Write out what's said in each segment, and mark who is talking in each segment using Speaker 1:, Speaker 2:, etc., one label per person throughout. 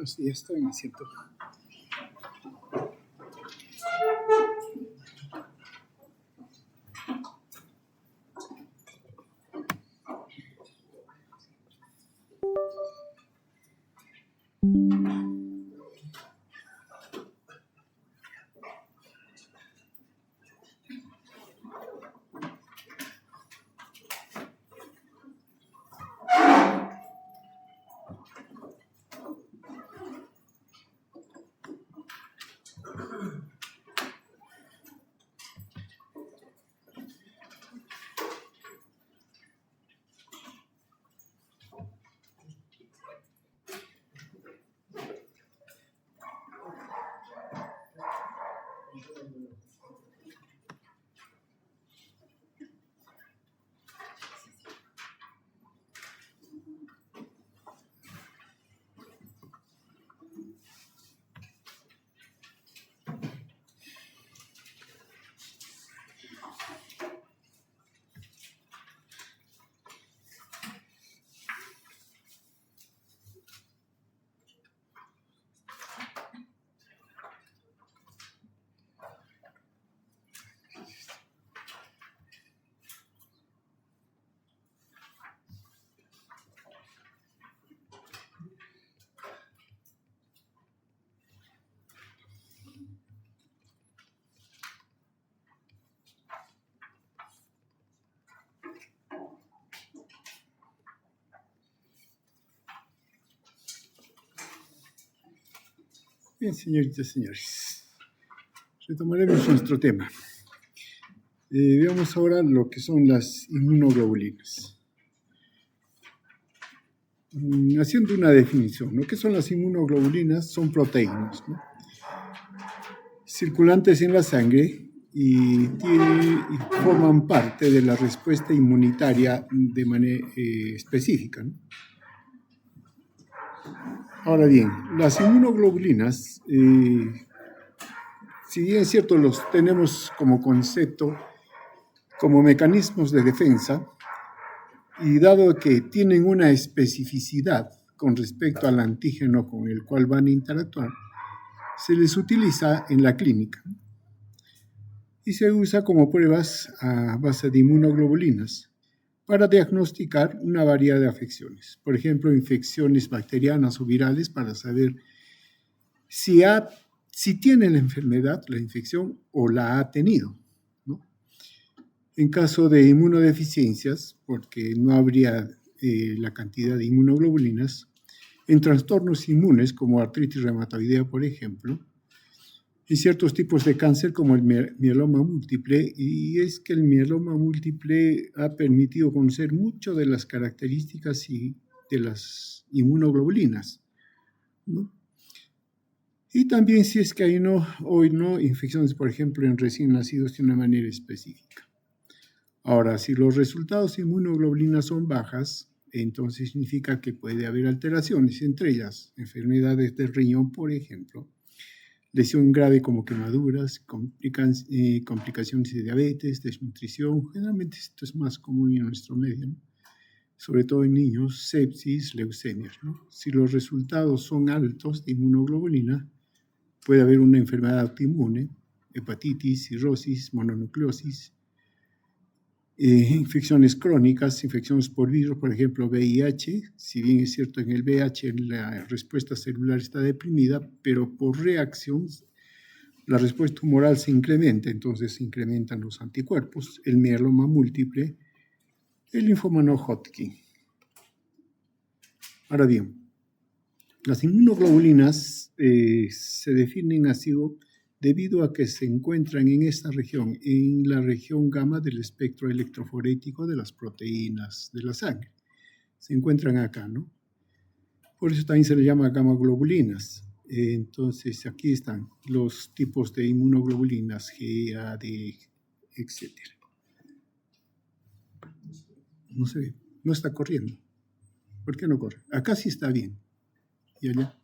Speaker 1: Sí, ya estoy en el asiento. Bien, señoritas y señores, retomaremos nuestro tema. Veamos ahora lo que son las inmunoglobulinas. Haciendo una definición, ¿no? ¿Qué son las inmunoglobulinas? Son proteínas, ¿no?, circulantes en la sangre y forman parte de la respuesta inmunitaria de manera específica, ¿no? Ahora bien, las inmunoglobulinas, si bien es cierto, los tenemos como concepto, como mecanismos de defensa, y dado que tienen una especificidad con respecto al antígeno con el cual van a interactuar, se les utiliza en la clínica y se usa como pruebas a base de inmunoglobulinas para diagnosticar una variedad de afecciones. Por ejemplo, infecciones bacterianas o virales para saber si tiene la enfermedad, la infección, o la ha tenido, ¿no? En caso de inmunodeficiencias, porque no habría la cantidad de inmunoglobulinas, en trastornos inmunes como artritis reumatoidea, por ejemplo, y ciertos tipos de cáncer como el mieloma múltiple, y es que el mieloma múltiple ha permitido conocer mucho de las características y de las inmunoglobulinas, ¿no? Y también si es que hay infecciones, por ejemplo, en recién nacidos de una manera específica. Ahora, si los resultados de inmunoglobulinas son bajas, entonces significa que puede haber alteraciones, entre ellas enfermedades del riñón, por ejemplo, lesión grave como quemaduras, complicaciones de diabetes, desnutrición. Generalmente esto es más común en nuestro medio, ¿no?, sobre todo en niños, sepsis, leucemias, ¿no? Si los resultados son altos de inmunoglobulina, puede haber una enfermedad autoinmune, hepatitis, cirrosis, mononucleosis, infecciones crónicas, infecciones por virus, por ejemplo, VIH. Si bien es cierto, en el VIH la respuesta celular está deprimida, pero por reacción la respuesta tumoral se incrementa, entonces se incrementan los anticuerpos, el mieloma múltiple, el linfoma no Hodgkin. Ahora bien, las inmunoglobulinas se definen así debido a que se encuentran en esta región, en la región gamma del espectro electroforético de las proteínas de la sangre. Se encuentran acá, ¿no? Por eso también se le llama gamma globulinas. Entonces, aquí están los tipos de inmunoglobulinas, G, A, D, etc. No se ve, no está corriendo. ¿Por qué no corre? Acá sí está bien. ¿Y allá?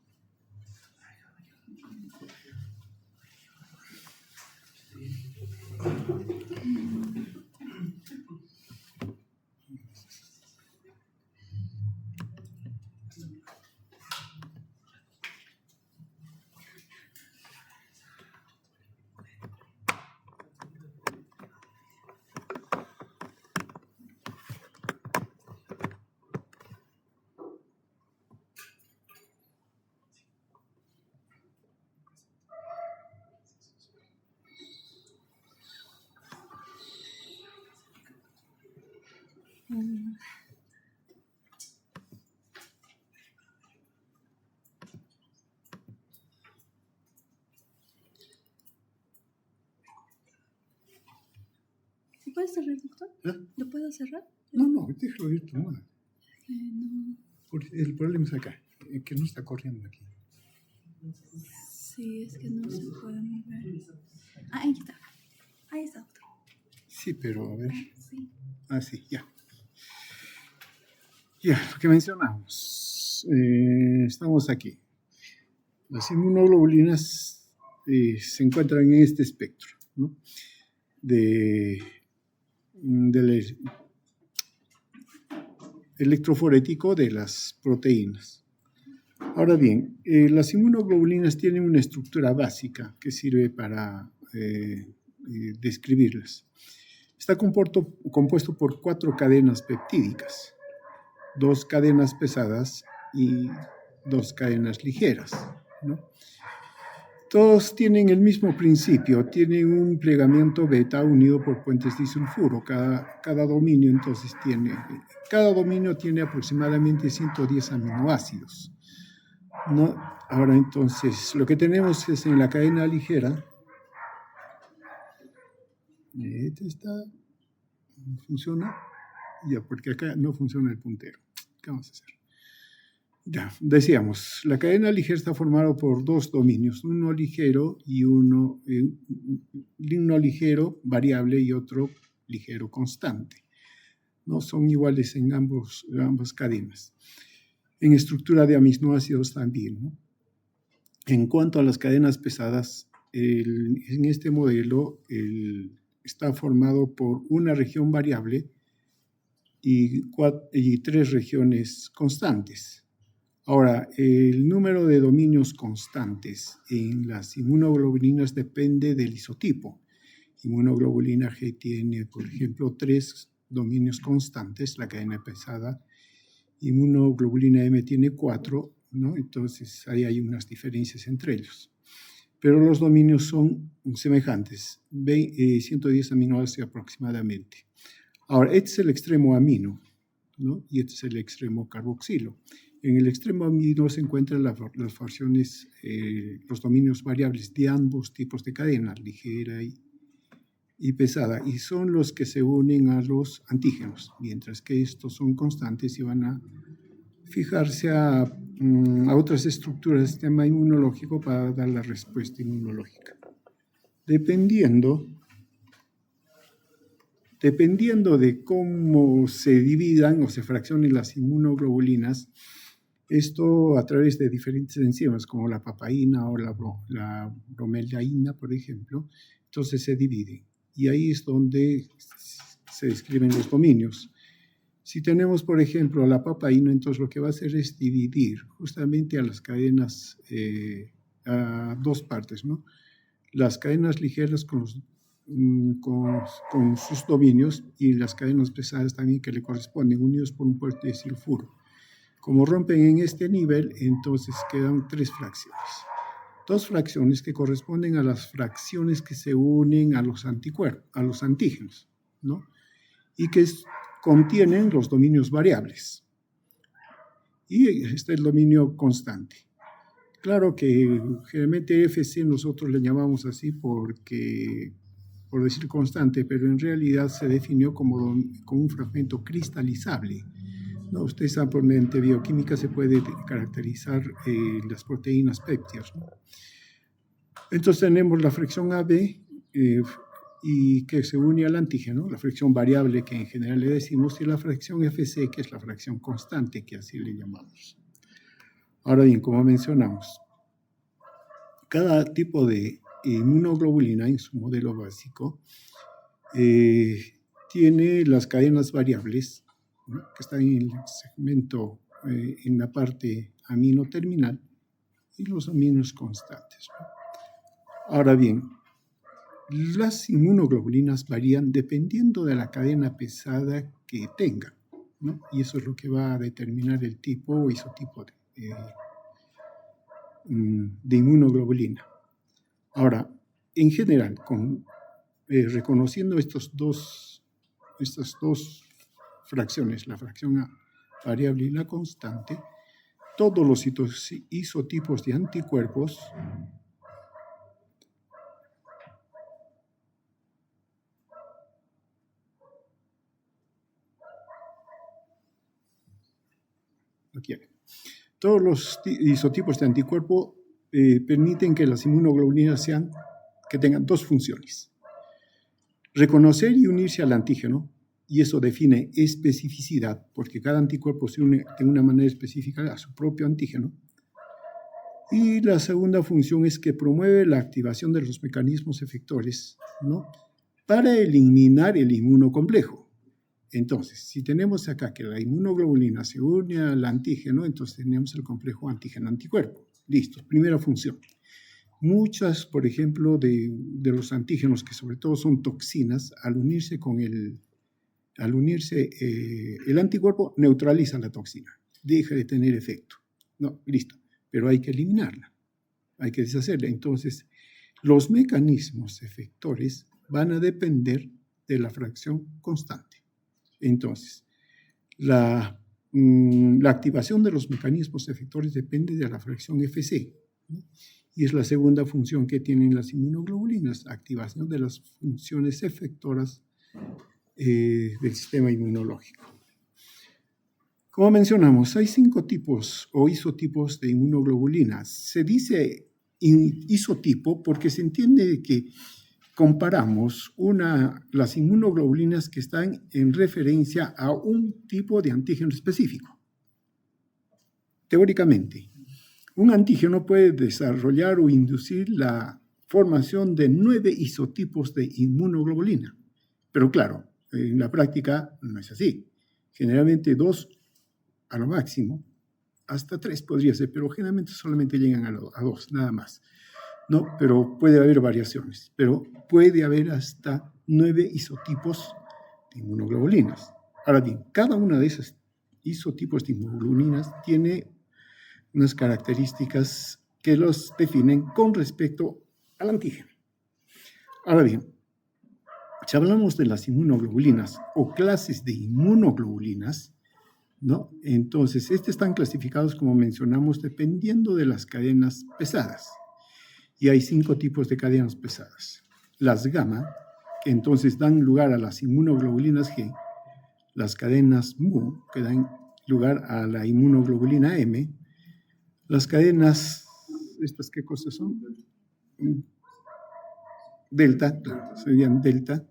Speaker 2: Mm, ¿Se puede cerrar, doctor? ¿Lo puedo cerrar?
Speaker 1: No, déjalo ir tomar.
Speaker 2: No.
Speaker 1: El problema es acá, que no está corriendo aquí.
Speaker 2: Sí, es que no se puede mover. Ahí está. Ahí está, doctor.
Speaker 1: Sí, pero a ver.
Speaker 2: Sí.
Speaker 1: Sí, ya. Ya, lo que mencionamos. Estamos aquí. Las inmunoglobulinas se encuentran en este espectro, ¿no? Del electroforético de las proteínas. Ahora bien, las inmunoglobulinas tienen una estructura básica que sirve para describirlas. Está compuesto por 4 cadenas peptídicas, 2 cadenas pesadas y 2 cadenas ligeras, ¿no? Todos tienen el mismo principio, tienen un plegamiento beta unido por puentes disulfuro. Cada dominio entonces cada dominio tiene aproximadamente 110 aminoácidos, ¿no? Ahora entonces, lo que tenemos es en la cadena ligera, no funciona, ya, porque acá no funciona el puntero. ¿Qué vamos a hacer? Ya, decíamos, la cadena ligera está formada por 2 dominios, uno ligero y uno ligero variable y otro ligero constante. No son iguales en ambas cadenas. En estructura de aminoácidos también, ¿no? En cuanto a las cadenas pesadas, en este modelo está formado por una región variable y 3 regiones constantes. Ahora, el número de dominios constantes en las inmunoglobulinas depende del isotipo. Inmunoglobulina G tiene, por ejemplo, 3 dominios constantes, la cadena pesada. Inmunoglobulina M tiene 4, ¿no? Entonces, ahí hay unas diferencias entre ellos. Pero los dominios son semejantes, 110 aminoácidos aproximadamente. Ahora, este es el extremo amino, ¿no? Y este es el extremo carboxilo. En el extremo amino se encuentran las fracciones, los dominios variables de ambos tipos de cadena, ligera y pesada, y son los que se unen a los antígenos, mientras que estos son constantes y van a fijarse a otras estructuras del sistema inmunológico para dar la respuesta inmunológica. Dependiendo de cómo se dividan o se fraccionen las inmunoglobulinas, esto a través de diferentes enzimas como la papaína o la bromelaína, por ejemplo, entonces se divide. Y ahí es donde se describen los dominios. Si tenemos, por ejemplo, la papaína, entonces lo que va a hacer es dividir justamente a las cadenas, a 2 partes, ¿no? Las cadenas ligeras con sus dominios y las cadenas pesadas también que le corresponden, unidos por un puente de sulfuro. Como rompen en este nivel, entonces quedan 3 fracciones. 2 fracciones que corresponden a las fracciones que se unen a los anticuerpos, a los antígenos, ¿no? Y que contienen los dominios variables. Y este es el dominio constante. Claro que generalmente FC nosotros le llamamos así por decir constante, pero en realidad se definió como un fragmento cristalizable. No, ustedes saben, por mediante bioquímica se puede caracterizar las proteínas péptidas, ¿no? Entonces tenemos la fracción AB y que se une al antígeno, la fracción variable que en general le decimos, y la fracción FC, que es la fracción constante, que así le llamamos. Ahora bien, como mencionamos, cada tipo de inmunoglobulina en su modelo básico tiene las cadenas variables, ¿no?, que están en el segmento, en la parte amino terminal, y los aminos constantes, ¿no? Ahora bien, las inmunoglobulinas varían dependiendo de la cadena pesada que tengan, ¿no? Y eso es lo que va a determinar el tipo o isotipo de inmunoglobulina. Ahora, en general, reconociendo estas dos fracciones, la fracción variable y la constante, todos los isotipos de anticuerpos todos los isotipos de anticuerpo permiten que las inmunoglobulinas que tengan dos funciones. Reconocer y unirse al antígeno, y eso define especificidad, porque cada anticuerpo se une de una manera específica a su propio antígeno. Y la segunda función es que promueve la activación de los mecanismos efectores, ¿no?, para eliminar el inmunocomplejo. Entonces, si tenemos acá que la inmunoglobulina se une al antígeno, entonces tenemos el complejo antígeno-anticuerpo. Listo, primera función. Muchas, por ejemplo, de los antígenos, que sobre todo son toxinas, al unirse el anticuerpo neutraliza la toxina, deja de tener efecto. No, listo, pero hay que eliminarla, hay que deshacerla. Entonces, los mecanismos efectores van a depender de la fracción constante. Entonces, la activación de los mecanismos efectores depende de la fracción Fc, ¿no? Y es la segunda función que tienen las inmunoglobulinas, activación de las funciones efectoras del sistema inmunológico. Como mencionamos, hay 5 tipos o isotipos de inmunoglobulinas. Se dice isotipo porque se entiende que comparamos las inmunoglobulinas que están en referencia a un tipo de antígeno específico. Teóricamente, un antígeno puede desarrollar o inducir la formación de 9 isotipos de inmunoglobulina. Pero claro, en la práctica no es así. Generalmente 2 a lo máximo, hasta 3 podría ser, pero generalmente solamente llegan a 2, nada más. No, pero puede haber variaciones, pero puede haber hasta 9 isotipos de inmunoglobulinas. Ahora bien, cada una de esos isotipos de inmunoglobulinas tiene unas características que los definen con respecto al antígeno. Ahora bien, si hablamos de las inmunoglobulinas o clases de inmunoglobulinas, ¿no?, entonces están clasificados, como mencionamos, dependiendo de las cadenas pesadas. Y hay 5 tipos de cadenas pesadas. Las gamma, que entonces dan lugar a las inmunoglobulinas G, las cadenas mu, que dan lugar a la inmunoglobulina M, las cadenas, ¿estas qué cosas son? Delta, serían delta,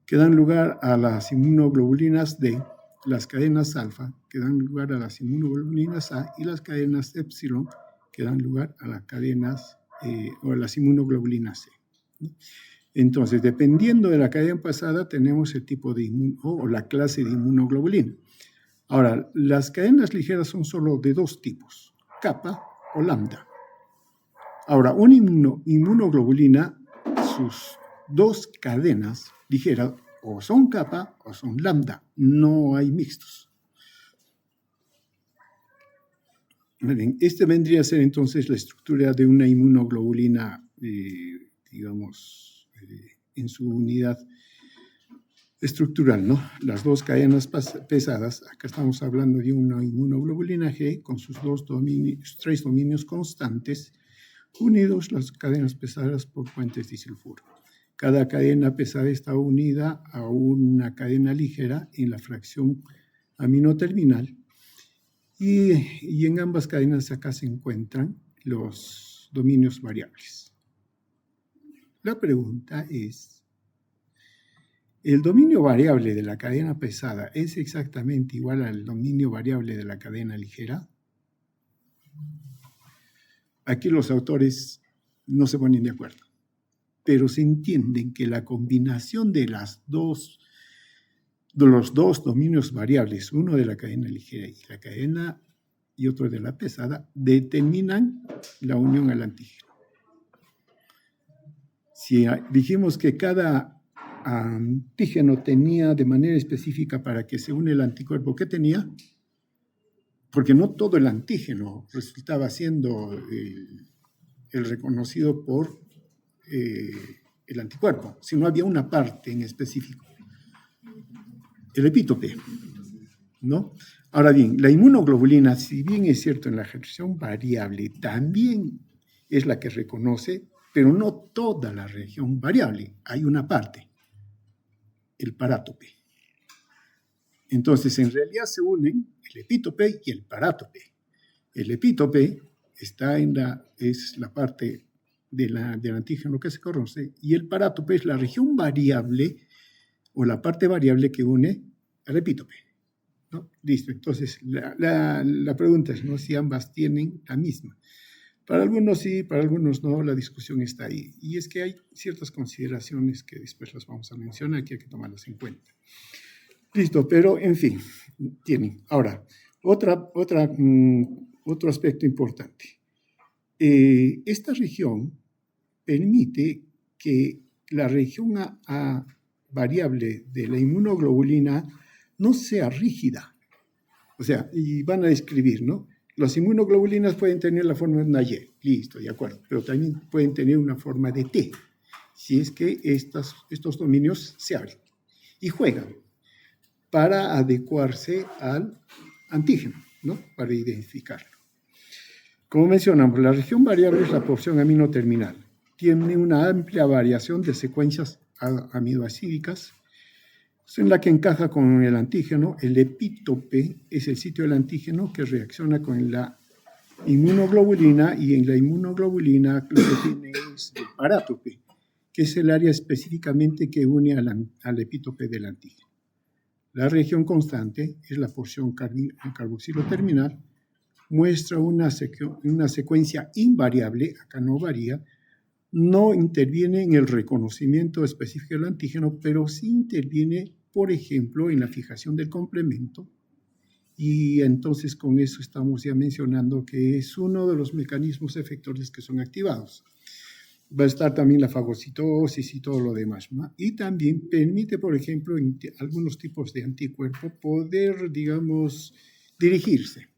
Speaker 1: que dan lugar a las inmunoglobulinas D, las cadenas alfa, que dan lugar a las inmunoglobulinas A, y las cadenas epsilon, que dan lugar a las cadenas o las inmunoglobulinas C. Entonces, dependiendo de la cadena pasada, tenemos el tipo de o la clase de inmunoglobulina. Ahora, las cadenas ligeras son solo de 2 tipos, kappa o lambda. Ahora, una inmunoglobulina, sus 2 cadenas ligeras, o son kappa o son lambda, no hay mixtos. Bien, vendría a ser entonces la estructura de una inmunoglobulina, en su unidad estructural, ¿no? Las 2 cadenas pesadas, acá estamos hablando de una inmunoglobulina G con sus 3 dominios constantes, unidos las cadenas pesadas por puentes disulfuro. Cada cadena pesada está unida a una cadena ligera en la fracción aminoterminal, y en ambas cadenas acá se encuentran los dominios variables. La pregunta es, ¿el dominio variable de la cadena pesada es exactamente igual al dominio variable de la cadena ligera? Aquí los autores no se ponen de acuerdo, pero se entienden que la combinación de los 2 dominios variables, uno de la cadena ligera y otro de la pesada, determinan la unión al antígeno. Si dijimos que cada antígeno tenía de manera específica para que se une el anticuerpo, ¿qué tenía? Porque no todo el antígeno resultaba siendo el reconocido por el anticuerpo, sino había una parte en específico. el epítope, ¿no? Ahora bien, la inmunoglobulina, si bien es cierto en la región variable, también es la que reconoce, pero no toda la región variable. Hay una parte, el parátope. Entonces, en realidad se unen el epítope y el parátope. El epítope es la parte del antígeno que se conoce, y el parátope es la región variable o la parte variable que une al epítope, ¿no? Listo. Entonces, la pregunta es, ¿no?, si ambas tienen la misma. Para algunos sí, para algunos no, la discusión está ahí. Y es que hay ciertas consideraciones que después las vamos a mencionar, que hay que tomarlas en cuenta. Listo, pero en fin, tienen. Ahora, otro aspecto importante. Esta región permite que la región A variable de la inmunoglobulina no sea rígida. O sea, y van a describir, ¿no? Las inmunoglobulinas pueden tener la forma de una Y, listo, de acuerdo, pero también pueden tener una forma de T, si es que estos dominios se abren y juegan para adecuarse al antígeno, ¿no?, para identificarlo. Como mencionamos, la región variable es la porción amino terminal. Tiene una amplia variación de secuencias aminoácidicas en la que encaja con el antígeno. El epítope es el sitio del antígeno que reacciona con la inmunoglobulina, y en la inmunoglobulina lo que tiene es el parátope, que es el área específicamente que une al epítope del antígeno. La región constante es la porción carboxilo terminal, muestra una secuencia invariable, acá no varía, no interviene en el reconocimiento específico del antígeno, pero sí interviene, por ejemplo, en la fijación del complemento, y entonces con eso estamos ya mencionando que es uno de los mecanismos efectores que son activados. Va a estar también la fagocitosis y todo lo demás, ¿no? Y también permite, por ejemplo, en algunos tipos de anticuerpo poder, digamos, dirigirse.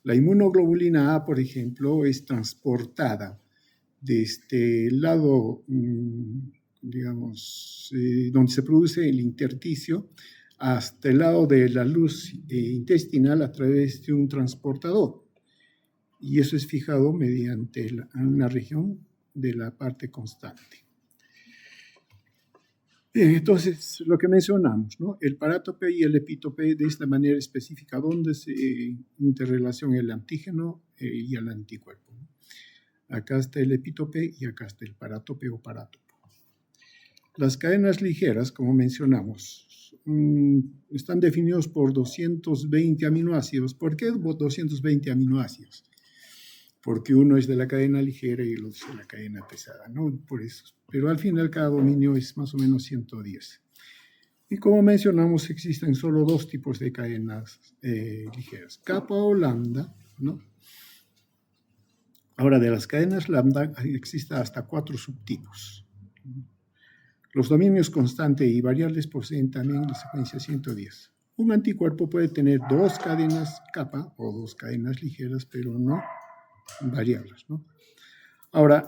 Speaker 1: La inmunoglobulina A, por ejemplo, es transportada desde el lado, digamos, donde se produce el intersticio, hasta el lado de la luz intestinal a través de un transportador. Y eso es fijado mediante una región de la parte constante. Bien, entonces, lo que mencionamos, ¿no?, el parátope y el epítope de esta manera específica, donde se interrelaciona el antígeno y el anticuerpo. Acá está el epítope y acá está el parátope o parátopo. Las cadenas ligeras, como mencionamos, están definidos por 220 aminoácidos. ¿Por qué 220 aminoácidos? Porque uno es de la cadena ligera y el otro es de la cadena pesada, ¿no? Por eso. Pero al final cada dominio es más o menos 110. Y como mencionamos, existen solo dos tipos de cadenas ligeras, kappa o lambda, ¿no? Ahora, de las cadenas lambda existen hasta 4 subtipos. Los dominios constante y variables poseen también la secuencia 110. Un anticuerpo puede tener 2 cadenas kappa o 2 cadenas ligeras, pero no variables, ¿no? Ahora,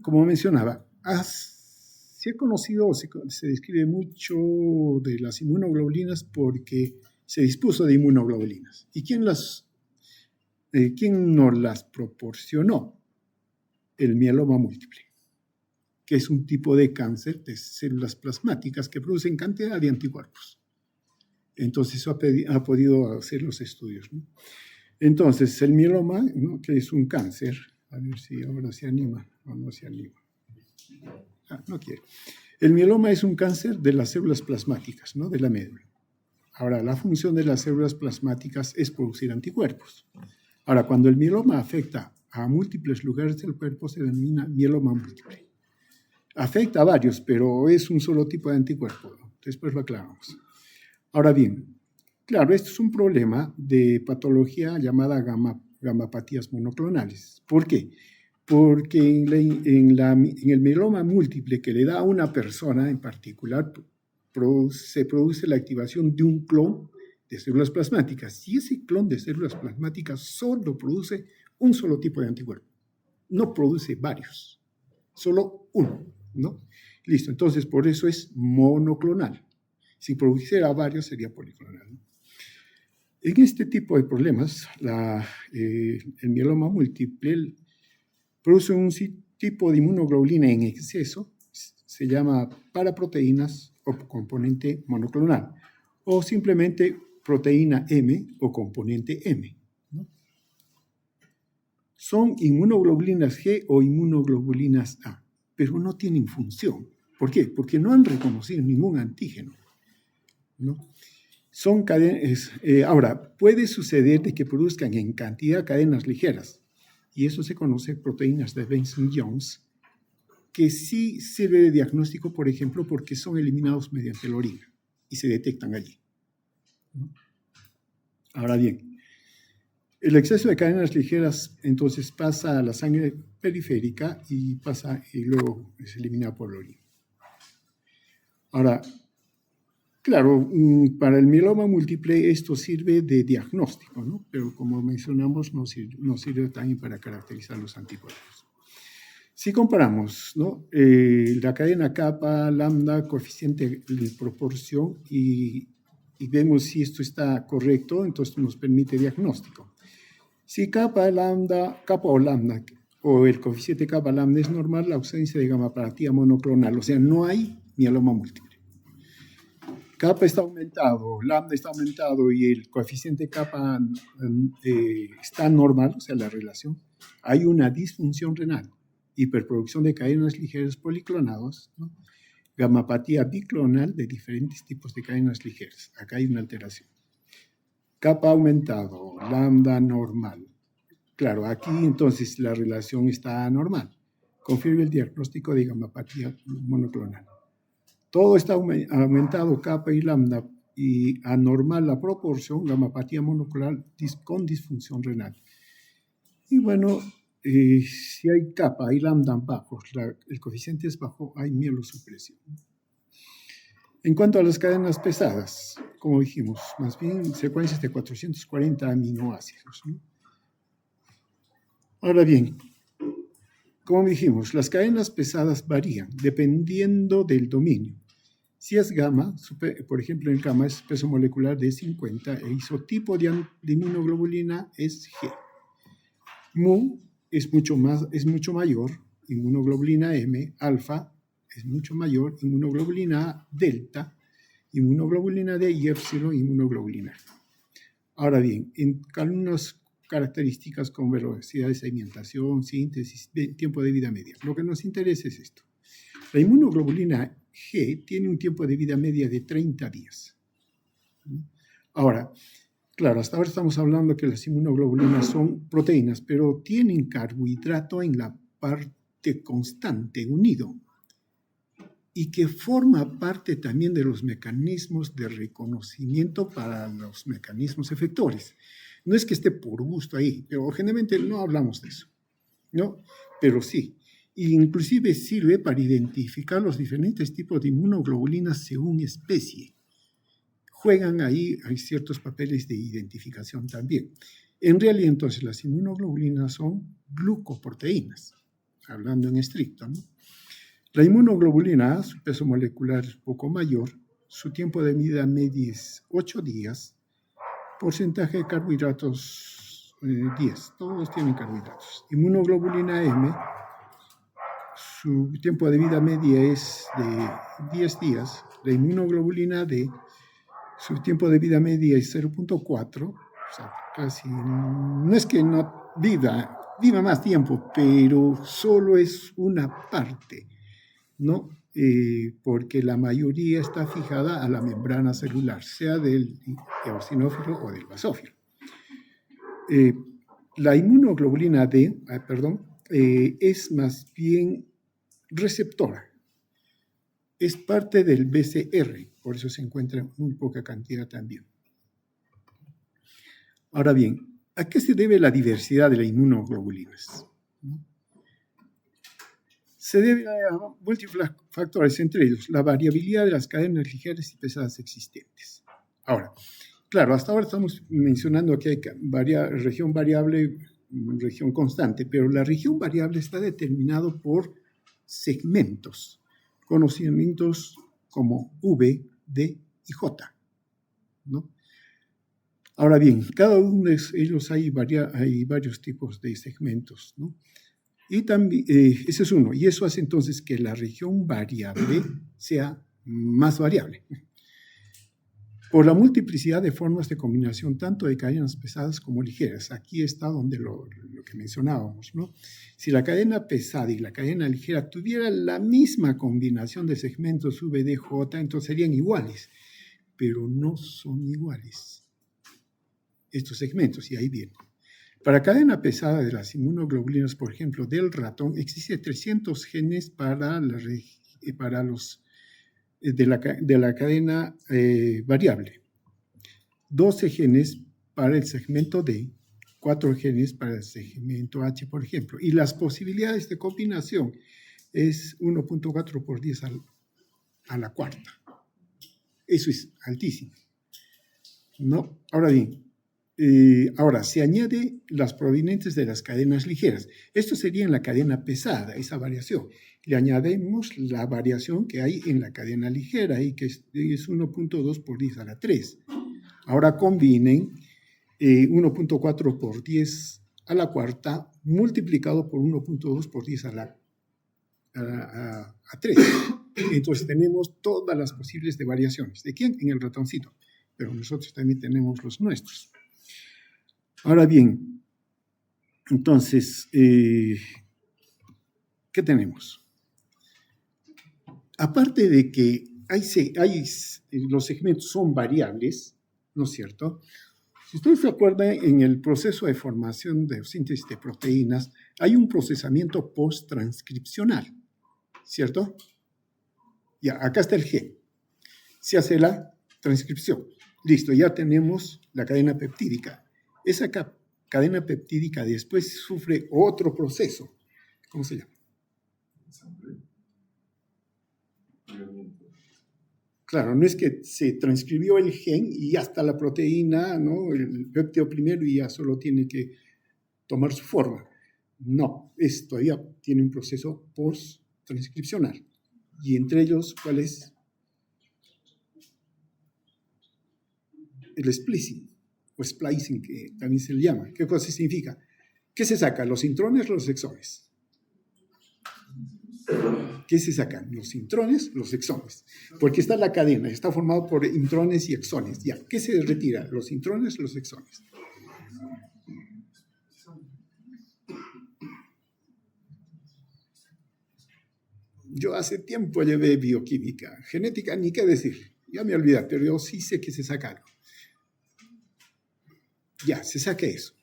Speaker 1: como mencionaba, se ha conocido, se describe mucho de las inmunoglobulinas porque se dispuso de inmunoglobulinas. ¿Y quién nos las proporcionó? El mieloma múltiple, que es un tipo de cáncer de células plasmáticas que producen cantidad de anticuerpos. Entonces, eso ha podido hacer los estudios, ¿no? Entonces, el mieloma, ¿no?, que es un cáncer, a ver si ahora se anima o no se anima. No quiere. El mieloma es un cáncer de las células plasmáticas, ¿no?, de la médula. Ahora, la función de las células plasmáticas es producir anticuerpos. Ahora, cuando el mieloma afecta a múltiples lugares del cuerpo, se denomina mieloma múltiple. Afecta a varios, pero es un solo tipo de anticuerpo, ¿no? Después lo aclaramos. Ahora bien, claro, esto es un problema de patología llamada gamapatías monoclonales. ¿Por qué? Porque en el mieloma múltiple que le da a una persona en particular, se produce la activación de un clon de células plasmáticas. Y ese clon de células plasmáticas solo produce un solo tipo de anticuerpo. No produce varios, solo uno, ¿no? Listo, entonces por eso es monoclonal. Si produjera varios, sería policlonal, ¿no? En este tipo de problemas, el mieloma múltiple produce un tipo de inmunoglobulina en exceso, se llama paraproteínas o componente monoclonal, o simplemente proteína M o componente M, ¿no? Son inmunoglobulinas G o inmunoglobulinas A, pero no tienen función. ¿Por qué? Porque no han reconocido ningún antígeno, ¿no? Son cadenas, ahora, puede suceder de que produzcan en cantidad cadenas ligeras, y eso se conoce proteínas de Benson-Jones, que sí sirve de diagnóstico, por ejemplo, porque son eliminados mediante la orina y se detectan allí, ¿no? Ahora bien, el exceso de cadenas ligeras entonces pasa a la sangre periférica y luego es eliminado por la orina. Ahora, claro, para el mieloma múltiple esto sirve de diagnóstico, ¿no? Pero como mencionamos, no sirve también para caracterizar los anticuerpos. Si comparamos, ¿no? La cadena kappa, lambda, coeficiente de proporción y vemos si esto está correcto, entonces nos permite diagnóstico. Si kappa o lambda o el coeficiente kappa lambda es normal, la ausencia de gamapatía monoclonal, o sea, no hay mieloma múltiple. Kappa está aumentado, lambda está aumentado y el coeficiente kappa está normal, o sea, la relación, hay una disfunción renal, hiperproducción de cadenas ligeras policlonadas, ¿no? Gamapatía biclonal de diferentes tipos de cadenas ligeras. Acá hay una alteración. Kappa aumentado, lambda normal. Claro, aquí entonces la relación está anormal. Confirma el diagnóstico de gamapatía monoclonal. Todo está aumentado, kappa y lambda, y anormal la proporción, gamapatía monoclonal con disfunción renal. Y bueno, si hay kappa y lambda bajos, el coeficiente es bajo, hay mielosupresión. En cuanto a las cadenas pesadas, como dijimos, más bien secuencias de 440 aminoácidos, ¿no? Ahora bien, como dijimos, las cadenas pesadas varían dependiendo del dominio. Si es gamma, por ejemplo, en gamma es peso molecular de 50, el isotipo de inmunoglobulina es G. Mu es mucho mayor, inmunoglobulina M, alfa es mucho mayor, inmunoglobulina A, delta, inmunoglobulina D y épsilon, inmunoglobulina. Ahora bien, en algunas características como velocidad de sedimentación, síntesis, tiempo de vida media. Lo que nos interesa es esto. La inmunoglobulina G tiene un tiempo de vida media de 30 días. Ahora, claro, hasta ahora estamos hablando que las inmunoglobulinas son proteínas, pero tienen carbohidrato en la parte constante, unido, y que forma parte también de los mecanismos de reconocimiento para los mecanismos efectores. No es que esté por gusto ahí, pero generalmente no hablamos de eso, ¿no? Pero sí. Inclusive sirve para identificar los diferentes tipos de inmunoglobulinas según especie. Juegan ahí, hay ciertos papeles de identificación también. En realidad, entonces, las inmunoglobulinas son glucoproteínas, hablando en estricto, ¿no? La inmunoglobulina A, su peso molecular es poco mayor, su tiempo de vida medio es 8 días, porcentaje de carbohidratos 10, todos tienen carbohidratos. Inmunoglobulina M, su tiempo de vida media es de 10 días. La inmunoglobulina D, su tiempo de vida media es 0.4, o sea, casi, no es que no viva más tiempo, pero solo es una parte, ¿no? Porque la mayoría está fijada a la membrana celular, sea del eosinófilo o del basófilo. La inmunoglobulina D, es más bien receptora. Es parte del BCR, por eso se encuentra en muy poca cantidad también. Ahora bien, ¿a qué se debe la diversidad de las inmunoglobulinas? Se debe a múltiples factores, entre ellos la variabilidad de las cadenas ligeras y pesadas existentes. Ahora, claro, hasta ahora estamos mencionando que hay región variable, región constante, pero la región variable está determinada por segmentos, conocimientos como V, D y J, ¿no? Ahora bien, cada uno de ellos hay varios tipos de segmentos, ¿no? Y también, ese es uno, y eso hace entonces que la región variable sea más variable. Por la multiplicidad de formas de combinación, tanto de cadenas pesadas como ligeras. Aquí está donde lo que mencionábamos, ¿no? Si la cadena pesada y la cadena ligera tuvieran la misma combinación de segmentos VDJ, entonces serían iguales, pero no son iguales estos segmentos, y ahí viene. Para cadena pesada de las inmunoglobulinas, por ejemplo, del ratón, existe 300 genes para los de la cadena variable, 12 genes para el segmento D, 4 genes para el segmento H, por ejemplo. Y las posibilidades de combinación es 1.4 por 10 a la cuarta. Eso es altísimo, ¿no? Ahora bien, ahora se añade las provenientes de las cadenas ligeras. Esto sería en la cadena pesada, esa variación. Le añadimos la variación que hay en la cadena ligera, y que es 1.2 por 10 a la 3. Ahora combinen 1.4 por 10 a la cuarta multiplicado por 1.2 por 10 a 3. Entonces tenemos todas las posibles de variaciones. ¿De quién? En el ratoncito. Pero nosotros también tenemos los nuestros. Ahora bien, entonces, ¿qué tenemos? Aparte de que los segmentos son variables, ¿no es cierto? Si ustedes se acuerdan, en el proceso de formación de síntesis de proteínas, hay un procesamiento post-transcripcional, ¿cierto? Ya, acá está el gen. Se hace la transcripción. Listo, ya tenemos la cadena peptídica. Esa cadena peptídica después sufre otro proceso. ¿Cómo se llama? Claro, no es que se transcribió el gen y ya está la proteína, ¿no? El péptido primero, y ya solo tiene que tomar su forma. No, esto todavía tiene un proceso post-transcripcional. Y entre ellos, ¿cuál es? El splicing, o splicing, que también se le llama. ¿Qué cosa significa? ¿Qué se saca? ¿Los intrones o los exones? ¿Qué se sacan? Los intrones, los exones. Porque está la cadena, está formado por intrones y exones. Ya, ¿qué se retira? ¿Los intrones o los exones? Yo hace tiempo llevé bioquímica, genética, ni qué decir. Ya me olvidé, pero yo sí sé que se saca algo. Ya, se saca eso.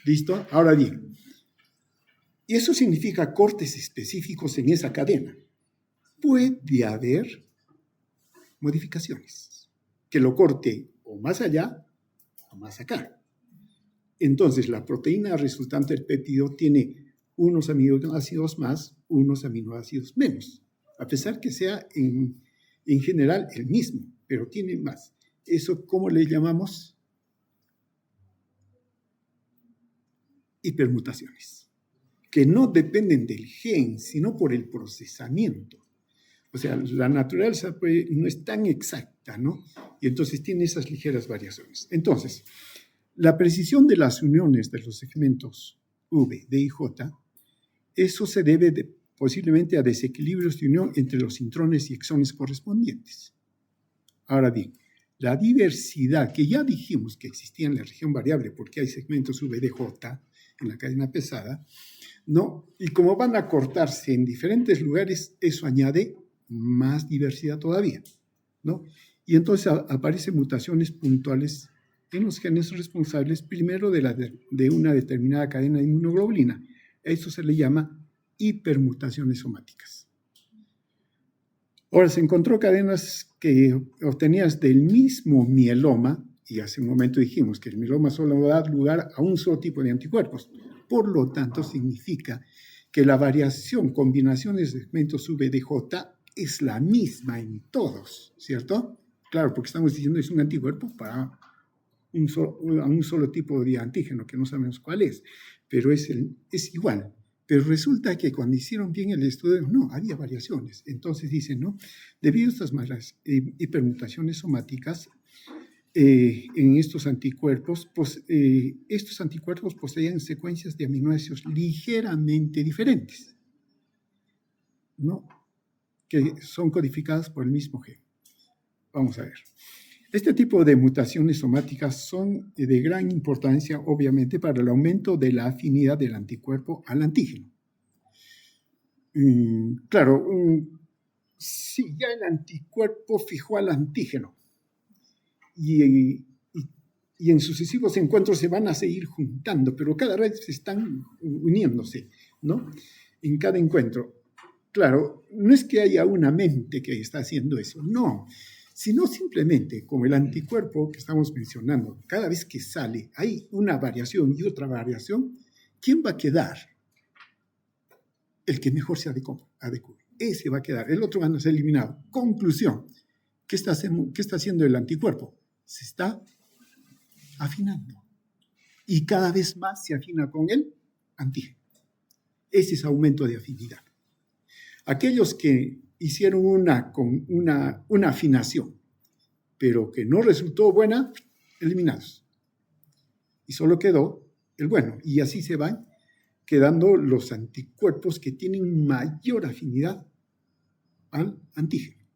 Speaker 1: ¿Listo? Ahora bien, y eso significa cortes específicos en esa cadena. Puede haber modificaciones que lo corte o más allá o más acá. Entonces, la proteína resultante del péptido tiene unos aminoácidos más, unos aminoácidos menos, a pesar que sea en general el mismo, pero tiene más. ¿Eso cómo le llamamos? Hipermutaciones, que no dependen del gen, sino por el procesamiento. O sea, la naturaleza no es tan exacta, ¿no? Y entonces tiene esas ligeras variaciones. Entonces, la precisión de las uniones de los segmentos V, D y J, eso se debe posiblemente a desequilibrios de unión entre los intrones y exones correspondientes. Ahora bien, la diversidad que ya dijimos que existía en la región variable, porque hay segmentos VDJ en la cadena pesada, ¿no? Y como van a cortarse en diferentes lugares, eso añade más diversidad todavía, ¿no? Y entonces aparecen mutaciones puntuales en los genes responsables primero de una determinada cadena de inmunoglobulina. Eso se le llama hipermutaciones somáticas. Ahora, se encontró cadenas que obtenías del mismo mieloma, y hace un momento dijimos que el mieloma solo da lugar a un solo tipo de anticuerpos. Por lo tanto, significa que la variación, combinaciones de segmentos VDJ es la misma en todos, ¿cierto? Claro, porque estamos diciendo que es un anticuerpo para un solo tipo de antígeno, que no sabemos cuál es, pero es igual. Pero resulta que cuando hicieron bien el estudio, no, había variaciones. Entonces dicen, ¿no? Debido a estas malas hipermutaciones somáticas, en estos anticuerpos, pues, estos anticuerpos poseían secuencias de aminoácidos ligeramente diferentes, ¿no? Que son codificadas por el mismo gen. Vamos a ver. Este tipo de mutaciones somáticas son de gran importancia, obviamente, para el aumento de la afinidad del anticuerpo al antígeno. Claro, si ya el anticuerpo fijó al antígeno y en sucesivos encuentros se van a seguir juntando, pero cada vez están uniéndose, ¿no? En cada encuentro. Claro, no es que haya una mente que está haciendo eso, no, sino simplemente como el anticuerpo que estamos mencionando, cada vez que sale hay una variación y otra variación, ¿quién va a quedar? El que mejor se adecue. Ese va a quedar, el otro va a ser eliminado. Conclusión, ¿qué está haciendo el anticuerpo? Se está afinando. Y cada vez más se afina con el antígeno. Ese es aumento de afinidad. Aquellos que hicieron una afinación, pero que no resultó buena, eliminados. Y solo quedó el bueno. Y así se van quedando los anticuerpos que tienen mayor afinidad al antígeno.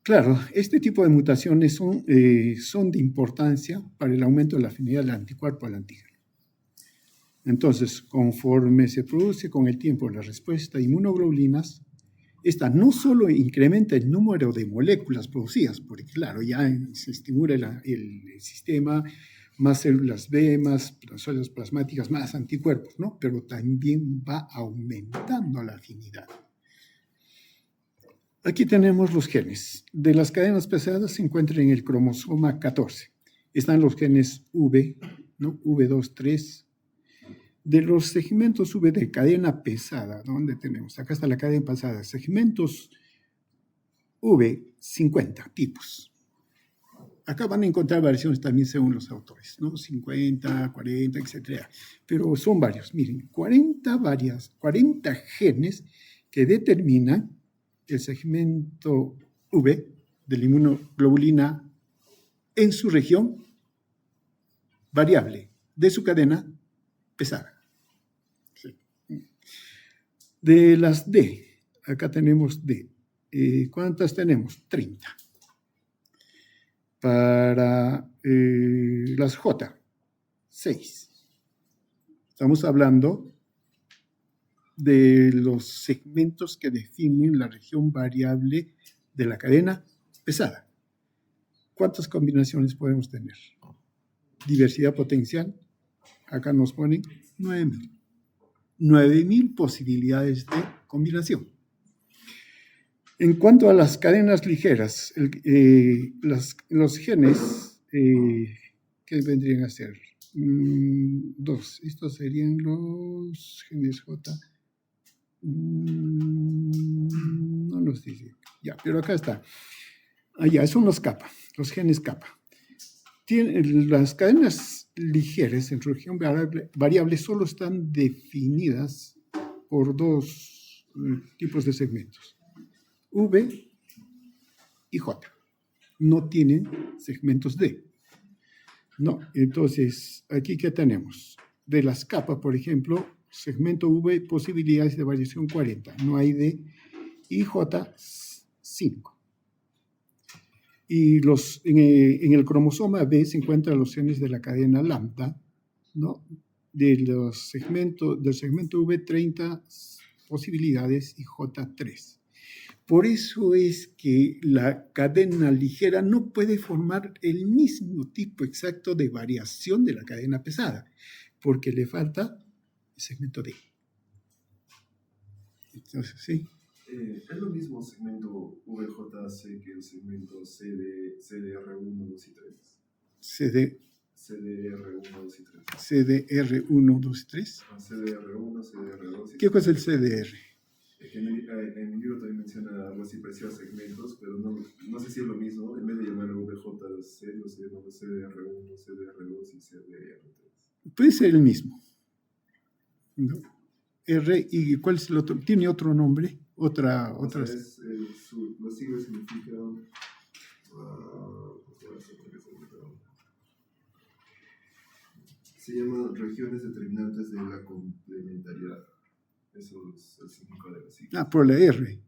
Speaker 1: Claro, este tipo de mutaciones son de importancia para el aumento de la afinidad del anticuerpo al antígeno. Entonces, conforme se produce con el tiempo la respuesta de inmunoglobulinas, esta no solo incrementa el número de moléculas producidas, porque claro, ya se estimula el sistema, más células B, más células plasmáticas, más anticuerpos, ¿no? Pero también va aumentando la afinidad. Aquí tenemos los genes. De las cadenas pesadas se encuentran en el cromosoma 14. Están los genes V, ¿no? V2, 3. De los segmentos V de cadena pesada, ¿dónde tenemos? Acá está la cadena pesada. Segmentos V, 50 tipos. Acá van a encontrar variaciones también según los autores, ¿no? 50, 40, etc. Pero son varios. Miren, 40 genes que determinan el segmento V de la inmunoglobulina en su región variable de su cadena pesada. Sí. De las D, acá tenemos D. ¿Cuántas tenemos? 30. Para las J, 6. Estamos hablando de los segmentos que definen la región variable de la cadena pesada. ¿Cuántas combinaciones podemos tener? Diversidad potencial, acá nos ponen 9.000. 9.000 posibilidades de combinación. En cuanto a las cadenas ligeras, los genes, ¿qué vendrían a ser? 2. Estos serían los genes J. No nos dice. Ya, pero acá está. Allá son los kappa, los genes kappa. Las cadenas ligeras en su región variable solo están definidas por dos tipos de segmentos, V y J. No tienen segmentos D. No, entonces, aquí ¿qué tenemos? De las capas, por ejemplo, segmento V, posibilidades de variación 40. No hay D. Y J, 5. Y en el cromosoma B se encuentran los genes de la cadena lambda, ¿no? Del segmento V, 30 posibilidades y J, 3. Por eso es que la cadena ligera no puede formar el mismo tipo exacto de variación de la cadena pesada, porque le falta el segmento D. Entonces, sí.
Speaker 3: ¿Es lo mismo segmento VJC que el segmento CDR1, 2 y 3? CDR1, 2 y 3.
Speaker 1: CDR1, 2 y 3.
Speaker 3: CDR1, CDR2 y
Speaker 1: ¿Qué cosa es el CDR?
Speaker 3: En el libro también menciona algo así parecido a segmentos, pero no sé si es lo mismo. En vez de llamarlo VJC, lo llamamos CDR1, CDR2 y CDR3.
Speaker 1: Puede ser el mismo. ¿no? R, ¿y cuál es el otro? ¿Tiene otro nombre? Otra.
Speaker 3: Los siglos significan... se llaman regiones determinantes de la complementariedad. Eso es el significado de los siglos.
Speaker 1: Por la R.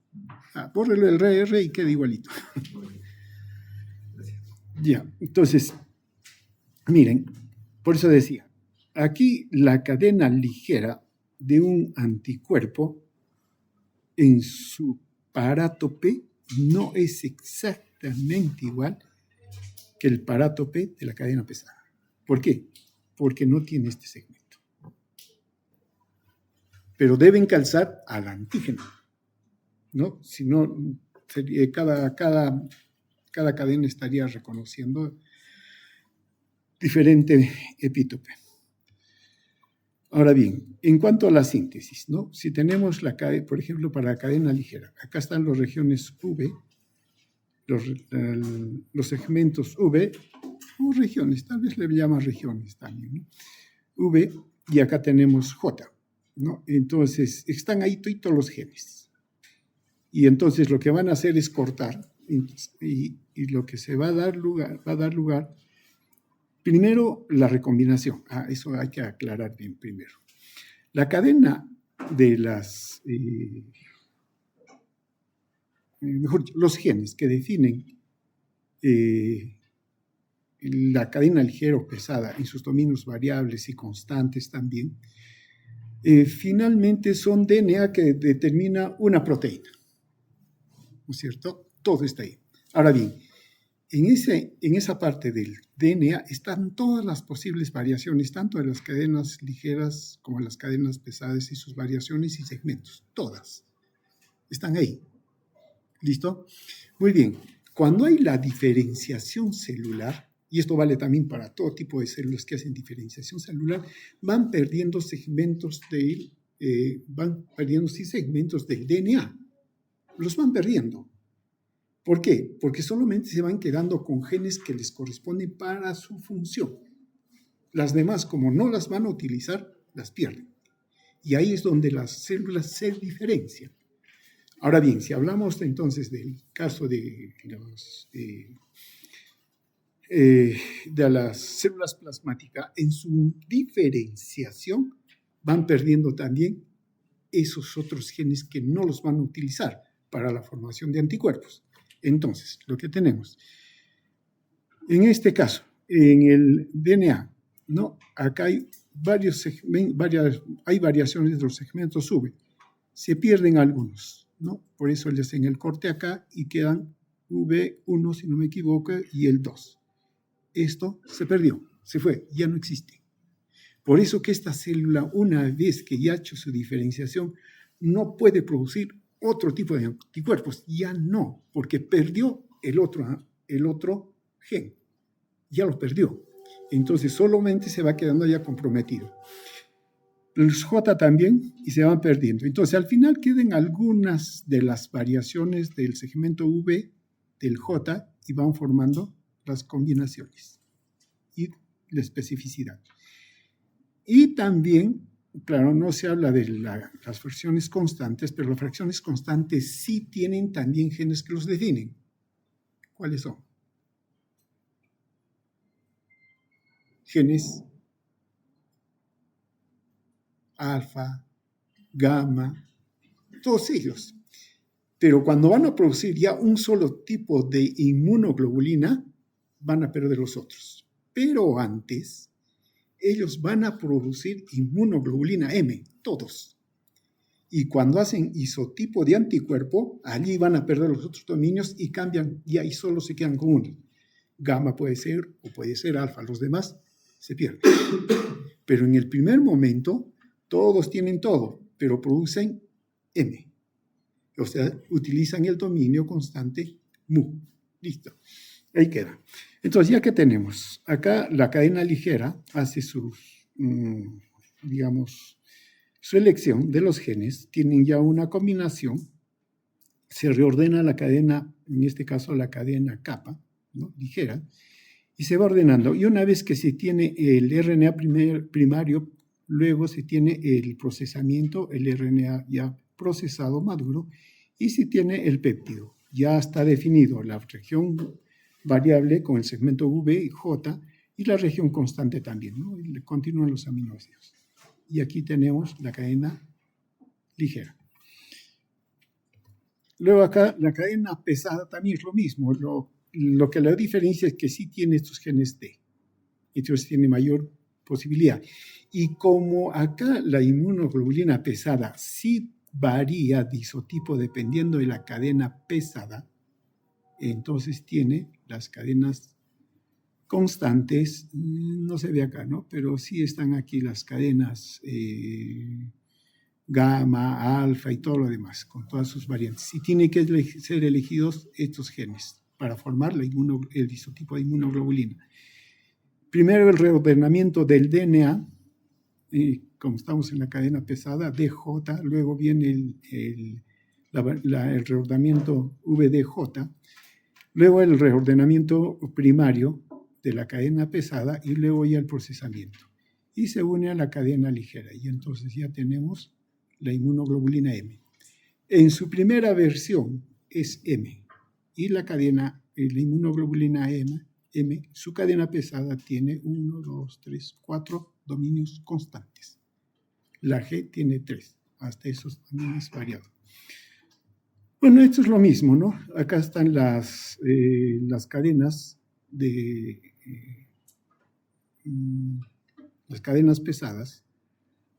Speaker 1: Bórrelo el R y queda igualito.
Speaker 3: Bueno, gracias.
Speaker 1: Ya, entonces, miren, por eso decía, aquí la cadena ligera de un anticuerpo en su parátope no es exactamente igual que el parátope de la cadena pesada. ¿Por qué? Porque no tiene este segmento. Pero deben calzar al antígeno, ¿no? Si no, cada cadena estaría reconociendo diferente epítope. Ahora bien, en cuanto a la síntesis, ¿no? Si tenemos, por ejemplo, para la cadena ligera, acá están las regiones V, los segmentos V, o regiones, tal vez le llaman regiones también, ¿no? V, y acá tenemos J, ¿no? Entonces, están ahí todos los genes. Y entonces lo que van a hacer es cortar, y lo que se va a dar lugar, primero, la recombinación. Eso hay que aclarar bien primero. La cadena de los genes que definen la cadena ligera o pesada en sus dominios variables y constantes también, finalmente son DNA que determina una proteína, ¿no es cierto? Todo está ahí. Ahora bien, en esa parte del DNA están todas las posibles variaciones, tanto de las cadenas ligeras como de las cadenas pesadas y sus variaciones y segmentos, todas están ahí. ¿Listo? Muy bien. Cuando hay la diferenciación celular, y esto vale también para todo tipo de células que hacen diferenciación celular, van perdiendo segmentos del DNA. Los van perdiendo. ¿Por qué? Porque solamente se van quedando con genes que les corresponden para su función. Las demás, como no las van a utilizar, las pierden. Y ahí es donde las células se diferencian. Ahora bien, si hablamos entonces del caso de las células plasmáticas, en su diferenciación van perdiendo también esos otros genes que no los van a utilizar para la formación de anticuerpos. Entonces, lo que tenemos, en este caso, en el DNA, ¿no? Acá hay hay variaciones de los segmentos V. Se pierden algunos, ¿no? Por eso le hacen el corte acá y quedan V1, si no me equivoco, y el 2. Esto se perdió, se fue, ya no existe. Por eso que esta célula, una vez que ya ha hecho su diferenciación, no puede producir otro tipo de anticuerpos, ya no, porque perdió el otro gen, ya lo perdió. Entonces solamente se va quedando ya comprometido. Los J también, y se van perdiendo. Entonces al final quedan algunas de las variaciones del segmento V, del J, y van formando las combinaciones y la especificidad. Y también, claro, no se habla de las fracciones constantes, pero las fracciones constantes sí tienen también genes que los definen. ¿Cuáles son? Genes alfa, gamma, todos ellos. Pero cuando van a producir ya un solo tipo de inmunoglobulina, van a perder los otros. Pero antes, ellos van a producir inmunoglobulina M, todos. Y cuando hacen isotipo de anticuerpo, allí van a perder los otros dominios y cambian, y ahí solo se quedan con uno. Gamma puede ser o puede ser alfa, los demás se pierden. Pero en el primer momento, todos tienen todo, pero producen M. O sea, utilizan el dominio constante mu. Listo. Ahí queda. Entonces, ya que tenemos, acá la cadena ligera hace su elección de los genes, tienen ya una combinación, se reordena la cadena, en este caso la cadena kappa, ¿no? Ligera, y se va ordenando. Y una vez que se tiene el RNA primario luego se tiene el procesamiento, el RNA ya procesado maduro, y se tiene el péptido. Ya está definido la región variable con el segmento V y J, y la región constante también, ¿no? Y continúan los aminoácidos. Y aquí tenemos la cadena ligera. Luego acá la cadena pesada también es lo mismo. Lo que la diferencia es que sí tiene estos genes T. Entonces tiene mayor posibilidad. Y como acá la inmunoglobulina pesada sí varía de isotipo dependiendo de la cadena pesada, entonces tiene las cadenas constantes, no se ve acá, ¿no? Pero sí están aquí las cadenas gamma, alfa y todo lo demás, con todas sus variantes. Y tienen que ser elegidos estos genes para formar el isotipo de inmunoglobulina. Primero el reordenamiento del DNA, como estamos en la cadena pesada, DJ, luego viene el reordenamiento VDJ, luego el reordenamiento primario de la cadena pesada y luego ya el procesamiento. Y se une a la cadena ligera y entonces ya tenemos la inmunoglobulina M. En su primera versión es M y la inmunoglobulina M, su cadena pesada tiene 1, 2, 3, 4 dominios constantes. La G tiene 3, hasta esos dominios variados. Bueno, esto es lo mismo, ¿no? Acá están las cadenas las cadenas pesadas,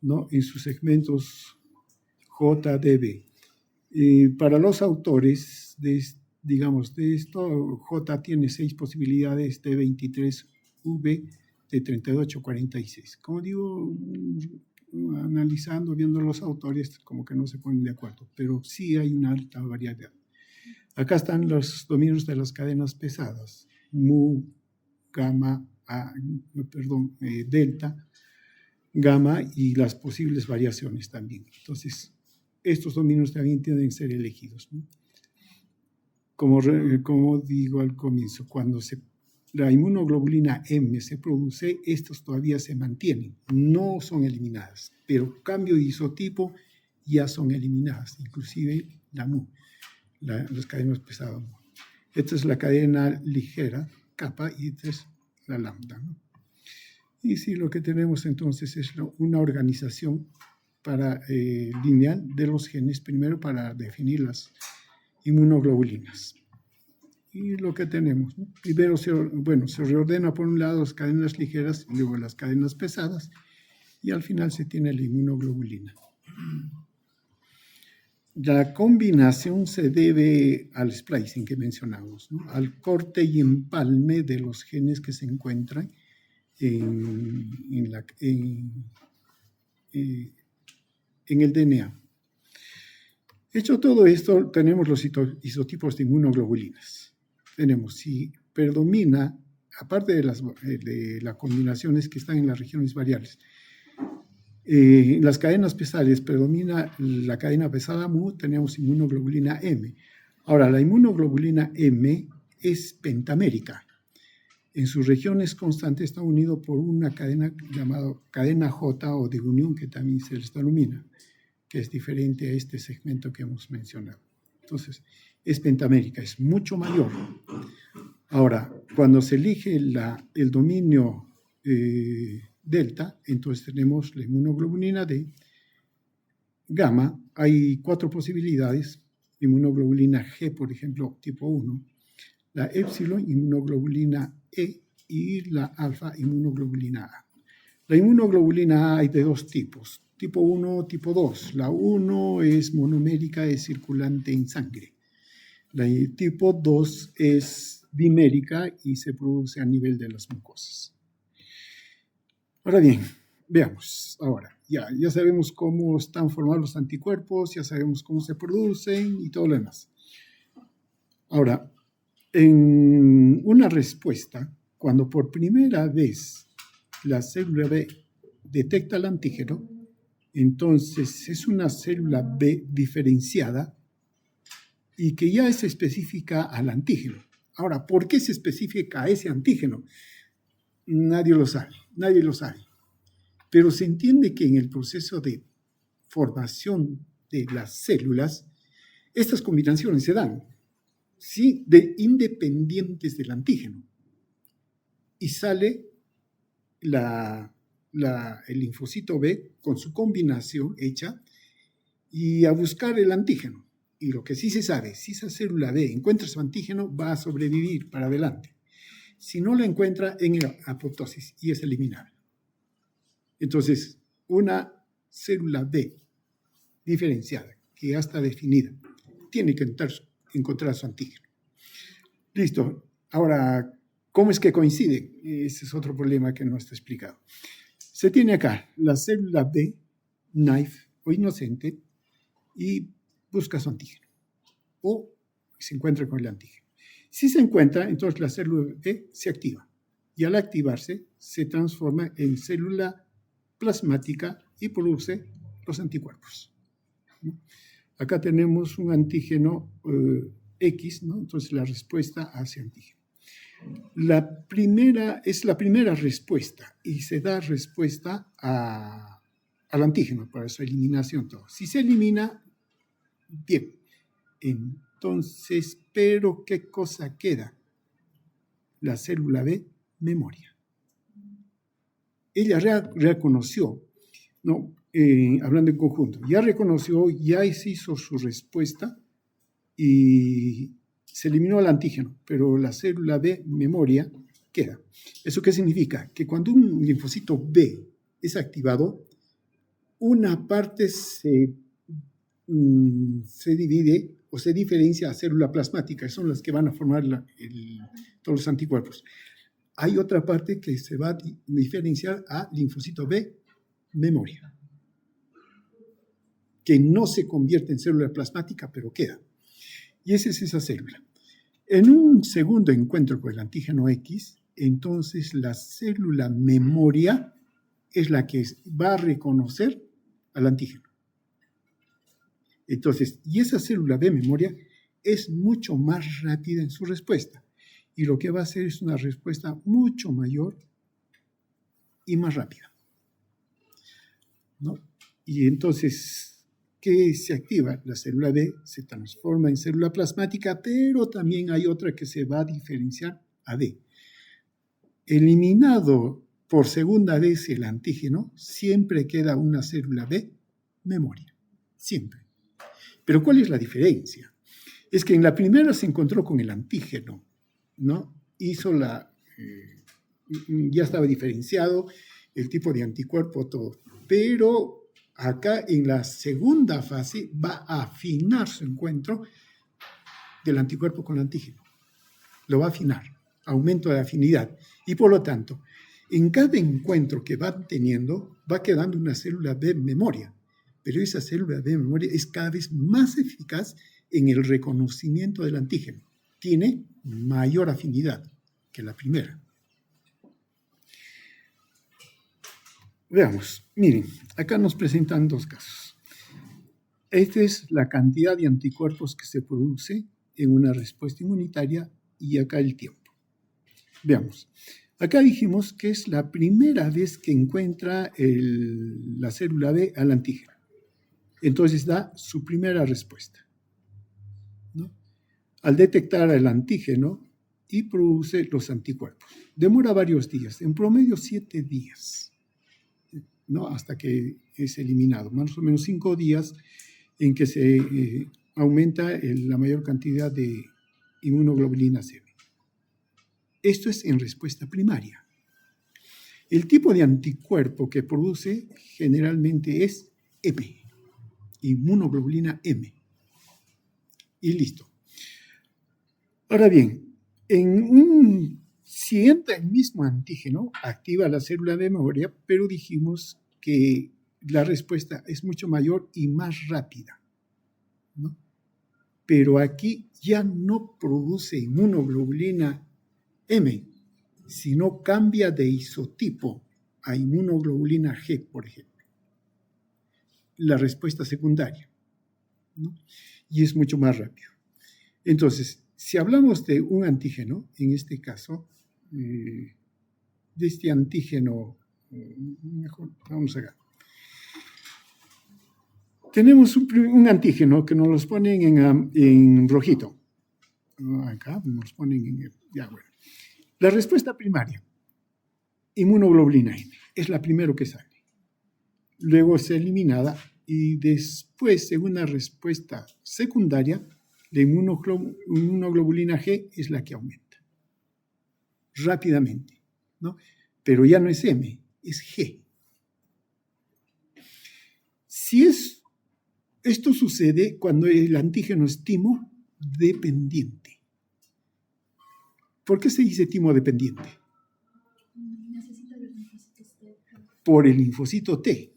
Speaker 1: ¿no? En sus segmentos JDB. Para los autores de esto, J tiene 6 posibilidades, T23V de 38 a 46. Como digo, analizando, viendo los autores, como que no se ponen de acuerdo, pero sí hay una alta variedad. Acá están los dominios de las cadenas pesadas, mu, gamma, delta, gamma y las posibles variaciones también. Entonces, estos dominios también tienen que ser elegidos, ¿no? Como digo al comienzo, cuando la inmunoglobulina M se produce, estos todavía se mantienen, no son eliminadas, pero cambio de isotipo ya son eliminadas, inclusive la mu, las cadenas pesadas. Esta es la cadena ligera, kappa, y esta es la lambda, ¿no? Y sí, lo que tenemos entonces es una organización lineal de los genes, primero para definir las inmunoglobulinas. Y lo que tenemos, ¿no? Primero se reordena por un lado las cadenas ligeras, luego las cadenas pesadas, y al final se tiene la inmunoglobulina. La combinación se debe al splicing que mencionamos, ¿no? Al corte y empalme de los genes que se encuentran en el DNA. Hecho todo esto, tenemos los isotipos de inmunoglobulinas. Tenemos, si predomina, aparte de las combinaciones que están en las regiones variables, las cadenas pesadas predomina la cadena pesada mu, tenemos inmunoglobulina M. Ahora, la inmunoglobulina M es pentamérica. En sus regiones constantes está unido por una cadena llamada cadena J o de unión, que también se les denomina, que es diferente a este segmento que hemos mencionado. Entonces, es pentamérica, es mucho mayor. Ahora, cuando se elige el dominio delta, entonces tenemos la inmunoglobulina D, gamma, hay 4 posibilidades, inmunoglobulina G, por ejemplo, tipo 1, la épsilon, inmunoglobulina E, y la alfa, inmunoglobulina A. La inmunoglobulina A hay de 2 tipos, tipo 1, tipo 2. La 1 es monomérica, es circulante en sangre. La tipo 2 es dimérica y se produce a nivel de las mucosas. Ahora bien, veamos ahora. Ya sabemos cómo están formados los anticuerpos, ya sabemos cómo se producen y todo lo demás. Ahora, en una respuesta, cuando por primera vez la célula B detecta el antígeno, entonces es una célula B diferenciada y que ya es específica al antígeno. Ahora, ¿por qué se especifica a ese antígeno? Nadie lo sabe. pero se entiende que en el proceso de formación de las células, estas combinaciones se dan, ¿sí? Independientes del antígeno. Y sale el linfocito B con su combinación hecha y a buscar el antígeno. Y lo que sí se sabe, si esa célula B encuentra su antígeno, va a sobrevivir para adelante. Si no la encuentra, en apoptosis y es eliminable. Entonces, una célula B diferenciada, que ya está definida, tiene que encontrar su antígeno. Listo. Ahora, ¿cómo es que coincide? Ese es otro problema que no está explicado. Se tiene acá la célula B, naive o inocente, y busca su antígeno. O se encuentra con el antígeno. Si se encuentra, entonces la célula B se activa. Y al activarse, se transforma en célula plasmática y produce los anticuerpos. Acá tenemos un antígeno X, ¿no? Entonces la respuesta hace antígeno. Es la primera respuesta y se da respuesta al antígeno para su eliminación. Todo. Si se elimina, bien. Entonces, ¿pero qué cosa queda? La célula B, memoria. Ella reconoció, ¿no? Hablando en conjunto, ya reconoció, ya hizo su respuesta y se eliminó el antígeno, pero la célula B, memoria, queda. ¿Eso qué significa? Que cuando un linfocito B es activado, una parte se divide o se diferencia a célula plasmática, que son las que van a formar todos los anticuerpos. Hay otra parte que se va a diferenciar a linfocito B, memoria, que no se convierte en célula plasmática, pero queda. Y esa es esa célula. En un segundo encuentro con el antígeno X, entonces la célula memoria es la que va a reconocer al antígeno. Entonces, y esa célula B memoria es mucho más rápida en su respuesta. Y lo que va a hacer es una respuesta mucho mayor y más rápida, ¿no? Y entonces, ¿qué se activa? La célula B se transforma en célula plasmática, pero también hay otra que se va a diferenciar a D. Eliminado por segunda vez el antígeno, siempre queda una célula B memoria, siempre. Pero ¿cuál es la diferencia? Es que en la primera se encontró con el antígeno, ¿no? Ya estaba diferenciado el tipo de anticuerpo, todo. Pero acá en la segunda fase va a afinar su encuentro del anticuerpo con el antígeno. Lo va a afinar, aumento de afinidad. Y por lo tanto, en cada encuentro que va teniendo, va quedando una célula B memoria. Pero esa célula B memoria es cada vez más eficaz en el reconocimiento del antígeno. Tiene mayor afinidad que la primera. Veamos, miren, acá nos presentan dos casos. Esta es la cantidad de anticuerpos que se produce en una respuesta inmunitaria y acá el tiempo. Veamos, acá dijimos que es la primera vez que encuentra la célula B al antígeno. Entonces da su primera respuesta, ¿no? Al detectar el antígeno y produce los anticuerpos. Demora varios días, en promedio 7 días, ¿no? Hasta que es eliminado, más o menos 5 días en que se aumenta la mayor cantidad de inmunoglobulina C. Esto es en respuesta primaria. El tipo de anticuerpo que produce generalmente es M, inmunoglobulina M. Y listo. Ahora bien, si entra el mismo antígeno, activa la célula de memoria, pero dijimos que la respuesta es mucho mayor y más rápida, ¿no? Pero aquí ya no produce inmunoglobulina M, sino cambia de isotipo a inmunoglobulina G, por ejemplo. La respuesta secundaria, ¿no? Y es mucho más rápido. Entonces, si hablamos de un antígeno, en este caso, de este antígeno Mejor, vamos acá. Tenemos un antígeno que nos los ponen en rojito. Acá nos ponen en... Ya, bueno. La respuesta primaria, inmunoglobulina M, es la primera que sale. Luego es eliminada y después, según la respuesta secundaria, la inmunoglobulina G es la que aumenta rápidamente, ¿no? Pero ya no es M, es G. Esto sucede cuando el antígeno es timo dependiente. ¿Por qué se dice timo dependiente? Por el linfocito T.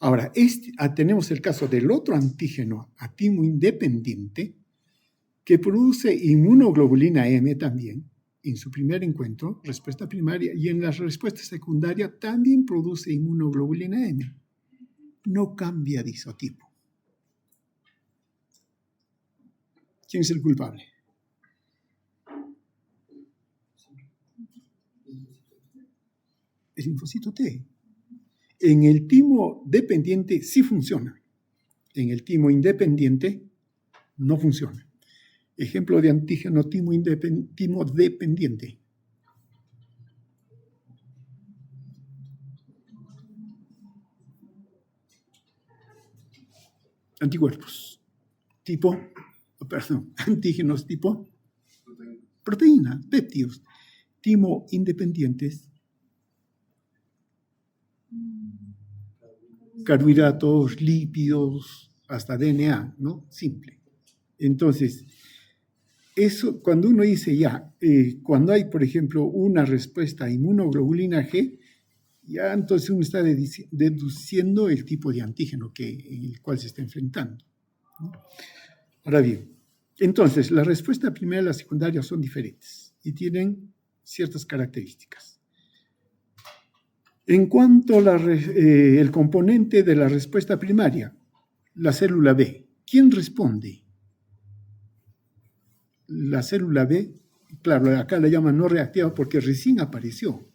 Speaker 1: Ahora, tenemos el caso del otro antígeno a timo independiente que produce inmunoglobulina M también en su primer encuentro, respuesta primaria, y en la respuesta secundaria también produce inmunoglobulina M. No cambia de isotipo. ¿Quién es el culpable? El linfocito T. En el timo dependiente sí funciona. En el timo independiente no funciona. Ejemplo de antígeno timo dependiente. Anticuerpos. Antígenos tipo proteína, péptidos. Timo independientes. Carbohidratos, lípidos, hasta DNA, ¿no? Simple. Entonces, eso, cuando uno dice cuando hay, por ejemplo, una respuesta a inmunoglobulina G, ya entonces uno está deduciendo el tipo de antígeno en el cual se está enfrentando, ¿no? Ahora bien, entonces, la respuesta primera y la secundaria son diferentes y tienen ciertas características. En cuanto al componente de la respuesta primaria, la célula B, ¿quién responde? La célula B, claro, acá la llaman no reactiva porque recién apareció.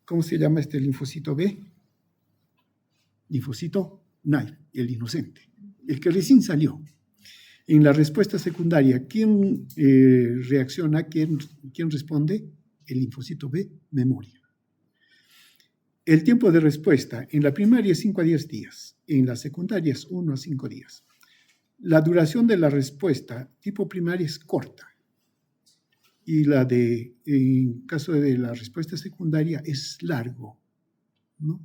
Speaker 1: ¿Cómo se llama este linfocito B? Linfocito naive, el inocente, el que recién salió. En la respuesta secundaria, ¿quién reacciona? ¿Quién responde? El linfocito B, memoria. El tiempo de respuesta en la primaria es 5 a 10 días, en la secundaria es 1 a 5 días. La duración de la respuesta tipo primaria es corta y en caso de la respuesta secundaria es largo, ¿no?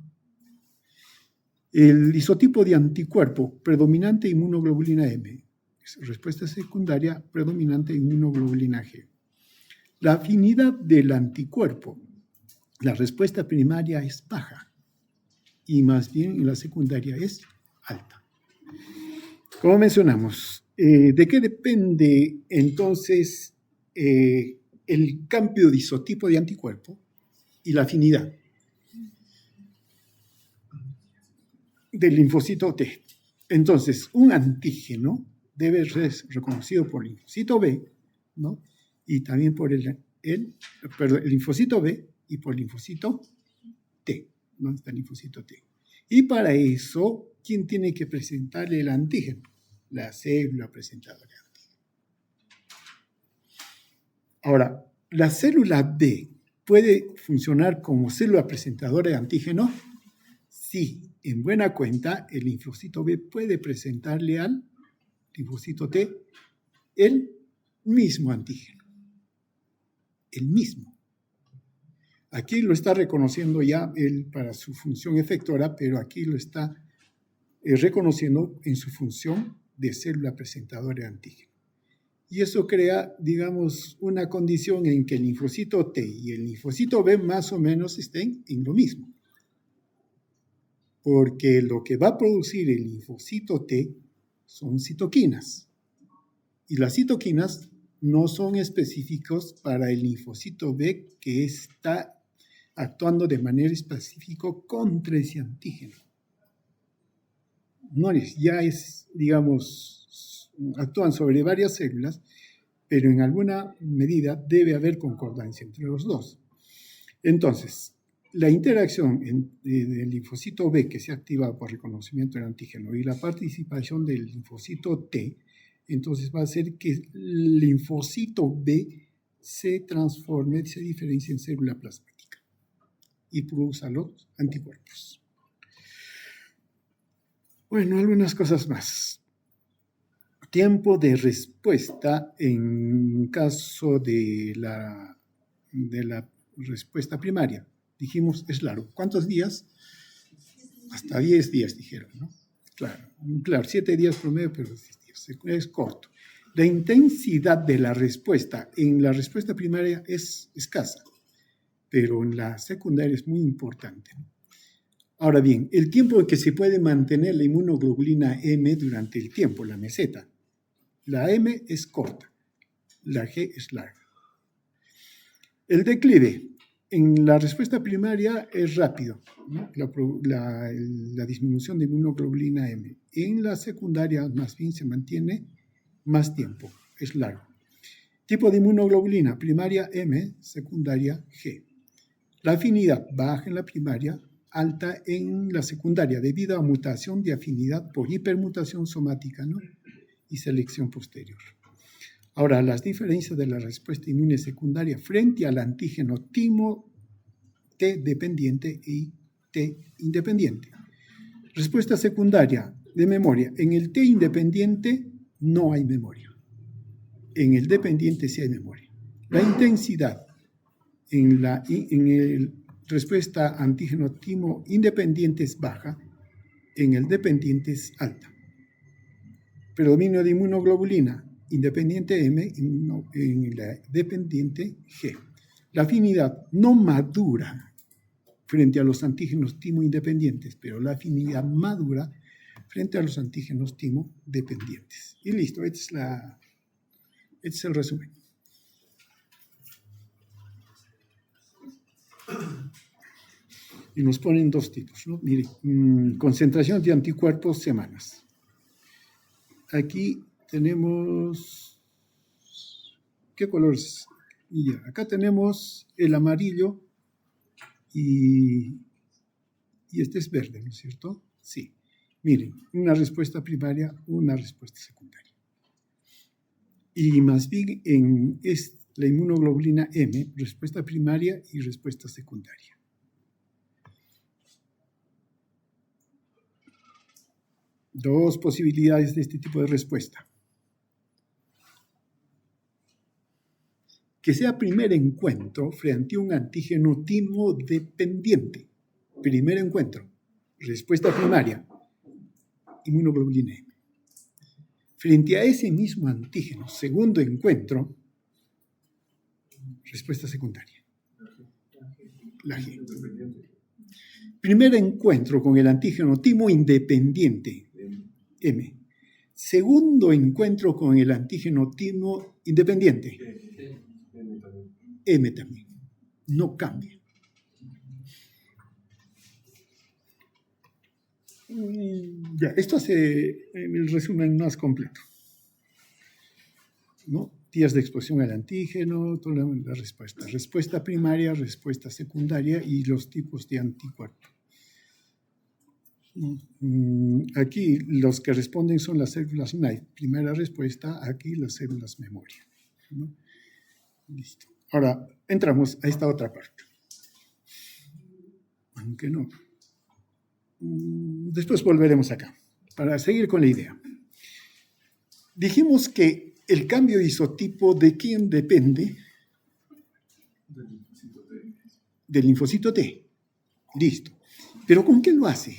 Speaker 1: El isotipo de anticuerpo predominante inmunoglobulina M, respuesta secundaria predominante inmunoglobulina G. La afinidad del anticuerpo, la respuesta primaria es baja y más bien en la secundaria es alta. Como mencionamos, ¿de qué depende entonces el cambio de isotipo de anticuerpo y la afinidad del linfocito T? Entonces, un antígeno debe ser reconocido por el linfocito B, ¿no? Y también por el linfocito B y por el linfocito T, ¿no? Está el linfocito T. Y para eso, ¿quién tiene que presentarle el antígeno? La célula presentadora de antígeno. Ahora, ¿la célula B puede funcionar como célula presentadora de antígeno? Sí, en buena cuenta, el linfocito B puede presentarle al linfocito T el mismo antígeno. El mismo. Aquí lo está reconociendo ya él para su función efectora, pero aquí lo está reconociendo en su función de célula presentadora de antígeno. Y eso crea, digamos, una condición en que el linfocito T y el linfocito B más o menos estén en lo mismo. Porque lo que va a producir el linfocito T son citoquinas. Y las citoquinas no son específicos para el linfocito B que está actuando de manera específica contra ese antígeno. No es, ya es, digamos, actúan sobre varias células, pero en alguna medida debe haber concordancia entre los dos. Entonces, la interacción del linfocito B que se activa por reconocimiento del antígeno y la participación del linfocito T, entonces va a hacer que el linfocito B se transforme, se diferencie en célula plasmática y produzca los anticuerpos. Bueno, algunas cosas más. Tiempo de respuesta en caso de la respuesta primaria. Dijimos, es largo. ¿Cuántos días? Hasta 10 días, dijeron, ¿no? Claro, 7 días promedio, pero 10 días. Es corto. La intensidad de la respuesta en la respuesta primaria es escasa, pero en la secundaria es muy importante, ¿no? Ahora bien, el tiempo en que se puede mantener la inmunoglobulina M durante el tiempo, la meseta. La M es corta, la G es larga. El declive en la respuesta primaria es rápido, ¿no? La disminución de inmunoglobulina M. En la secundaria, más bien, se mantiene más tiempo, es largo. Tipo de inmunoglobulina, primaria M, secundaria G. La afinidad baja en la primaria, alta en la secundaria, debido a mutación de afinidad por hipermutación somática, ¿no? Y selección posterior. Ahora, las diferencias de la respuesta inmune secundaria frente al antígeno timo T dependiente y T independiente. Respuesta secundaria de memoria. En el T independiente no hay memoria. En el dependiente sí hay memoria. La intensidad en la respuesta antígeno timo independiente es baja, en el dependiente es alta. Predominio de inmunoglobulina independiente M, en la dependiente G. La afinidad no madura frente a los antígenos timo independientes, pero la afinidad madura frente a los antígenos timo dependientes. Y listo, este es el resumen. Y nos ponen dos tipos, ¿no? Miren, concentración de anticuerpos semanas. Aquí tenemos, ¿qué colores? Y ya, acá tenemos el amarillo y este es verde, ¿no es cierto? Sí. Miren, una respuesta primaria, una respuesta secundaria. Y más bien es la inmunoglobulina M, respuesta primaria y respuesta secundaria. Dos posibilidades de este tipo de respuesta. Que sea primer encuentro frente a un antígeno timo dependiente. Primer encuentro, respuesta primaria, inmunoglobulina M. Frente a ese mismo antígeno, segundo encuentro, respuesta secundaria, la G. Primer encuentro con el antígeno timo independiente, M. Segundo encuentro con el antígeno timo independiente, M también. No cambia. Ya, esto hace el resumen más completo, ¿no? Días de exposición al antígeno, toda la respuesta. Respuesta primaria, respuesta secundaria y los tipos de anticuerpos. Aquí los que responden son las células NAIF. Primera respuesta, aquí las células memoria, ¿no? Listo. Ahora, entramos a esta otra parte. Aunque no. Después volveremos acá, para seguir con la idea. Dijimos que el cambio de isotipo de quién depende. Del linfocito T. Listo. ¿Pero con qué lo hace?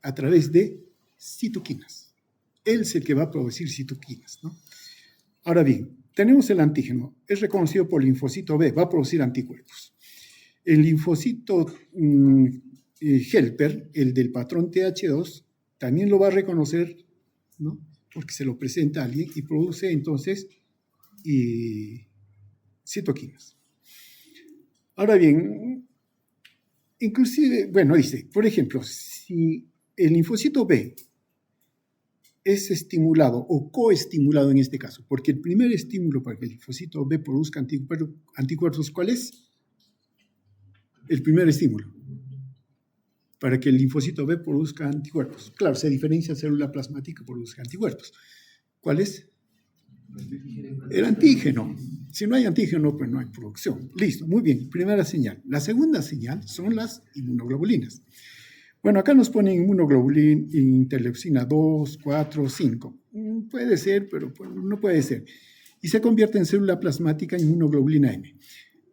Speaker 1: A través de citoquinas. Él es el que va a producir citoquinas, ¿no? Ahora bien, tenemos el antígeno. Es reconocido por el linfocito B. Va a producir anticuerpos. El linfocito helper, el del patrón TH2, también lo va a reconocer, ¿no? Porque se lo presenta a alguien y produce entonces citoquinas. Ahora bien, inclusive, bueno, dice, por ejemplo, si el linfocito B es estimulado o coestimulado en este caso, porque el primer estímulo para que el linfocito B produzca anticuerpos, ¿cuál es? el primer estímulo, para que el linfocito B produzca anticuerpos. Claro, se diferencia célula plasmática que produzca anticuerpos. ¿Cuál es? El antígeno. Si no hay antígeno, pues no hay producción. Listo, muy bien. Primera señal. La segunda señal son las inmunoglobulinas. Bueno, acá nos ponen inmunoglobulina, interleucina 2, 4, 5. Puede ser, pero no puede ser. Y se convierte en célula plasmática inmunoglobulina M.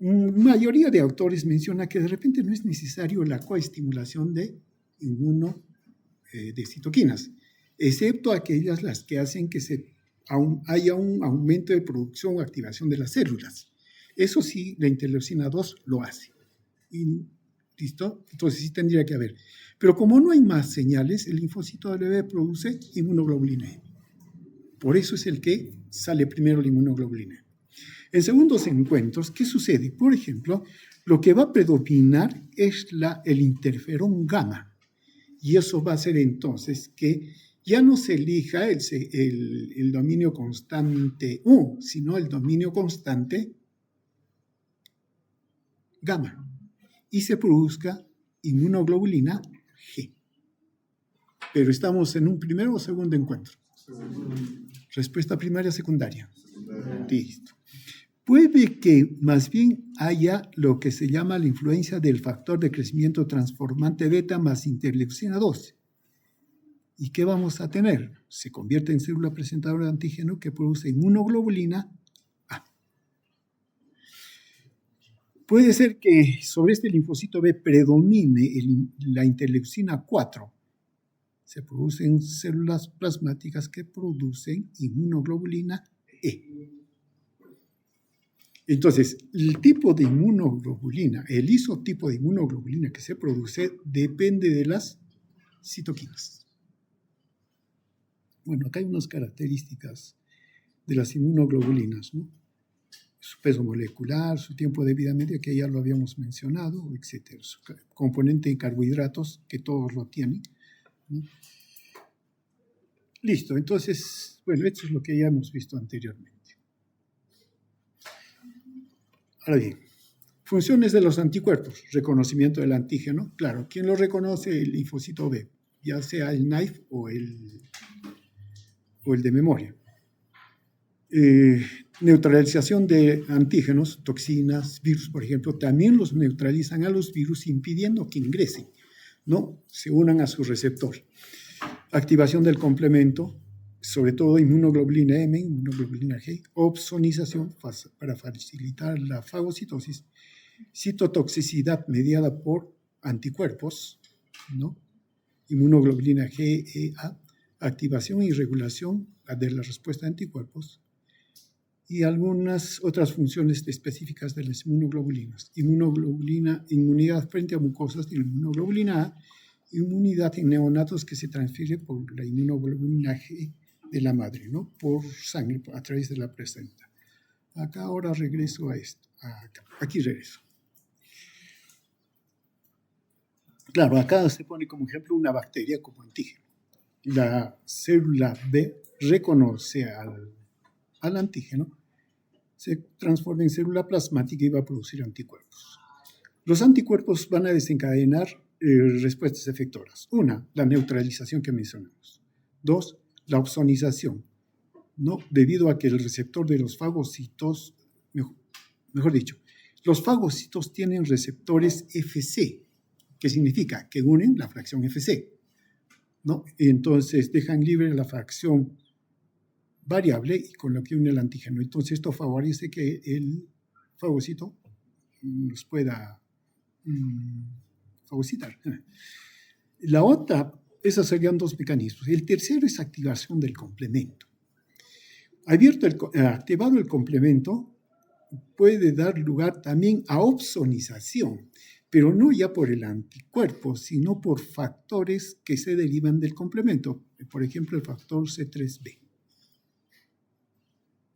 Speaker 1: Mayoría de autores menciona que de repente no es necesario la coestimulación de de citoquinas, excepto aquellas las que hacen que haya un aumento de producción o activación de las células. Eso sí, la interleucina 2 lo hace. ¿Listo? Entonces sí tendría que haber. Pero como no hay más señales, el linfocito W produce inmunoglobulina M. Por eso es el que sale primero la inmunoglobulina. En segundos encuentros, ¿qué sucede? Por ejemplo, lo que va a predominar es el interferón gamma. Y eso va a hacer entonces que ya no se elija el dominio constante U, sino el dominio constante gamma. Y se produzca inmunoglobulina G. Pero estamos en un primer o segundo encuentro. Respuesta primaria, secundaria. Listo. Puede que más bien haya lo que se llama la influencia del factor de crecimiento transformante beta más interleucina 2. ¿Y qué vamos a tener? Se convierte en célula presentadora de antígeno que produce inmunoglobulina A. Puede ser que sobre este linfocito B predomine la interleucina 4. Se producen células plasmáticas que producen inmunoglobulina E. Entonces, el tipo de inmunoglobulina, el isotipo de inmunoglobulina que se produce depende de las citoquinas. Bueno, acá hay unas características de las inmunoglobulinas, ¿no? Su peso molecular, su tiempo de vida media, que ya lo habíamos mencionado, etc. Su componente en carbohidratos, que todos lo tienen, ¿no? Listo, entonces, bueno, esto es lo que ya hemos visto anteriormente. Ahora bien, funciones de los anticuerpos, reconocimiento del antígeno, claro, ¿quién lo reconoce? El linfocito B, ya sea el NAIF o el de memoria. Neutralización de antígenos, toxinas, virus, por ejemplo, también los neutralizan a los virus impidiendo que ingresen, ¿no? Se unan a su receptor. Activación del complemento, sobre todo inmunoglobulina M, inmunoglobulina G, opsonización para facilitar la fagocitosis, citotoxicidad mediada por anticuerpos, ¿no? Inmunoglobulina G, E, A, activación y regulación de la respuesta a anticuerpos y algunas otras funciones específicas de las inmunoglobulinas. Inmunidad frente a mucosas de la inmunoglobulina A, inmunidad en neonatos que se transfiere por la inmunoglobulina G de la madre, ¿no? Por sangre, a través de la placenta. Acá ahora regreso a esto. Aquí regreso. Claro, acá se pone como ejemplo una bacteria como antígeno. La célula B reconoce al antígeno, se transforma en célula plasmática y va a producir anticuerpos. Los anticuerpos van a desencadenar respuestas efectoras. Una, la neutralización que mencionamos. Dos, la opsonización, ¿no? Debido a que el receptor de los fagocitos, mejor dicho, los fagocitos tienen receptores FC, que significa que unen la fracción FC, ¿no? Entonces dejan libre la fracción variable y con lo que une el antígeno. Entonces esto favorece que el fagocito nos pueda fagocitar. La otra, esos serían dos mecanismos. El tercero es activación del complemento. Activado el complemento, puede dar lugar también a opsonización, pero no ya por el anticuerpo, sino por factores que se derivan del complemento. Por ejemplo, el factor C3b.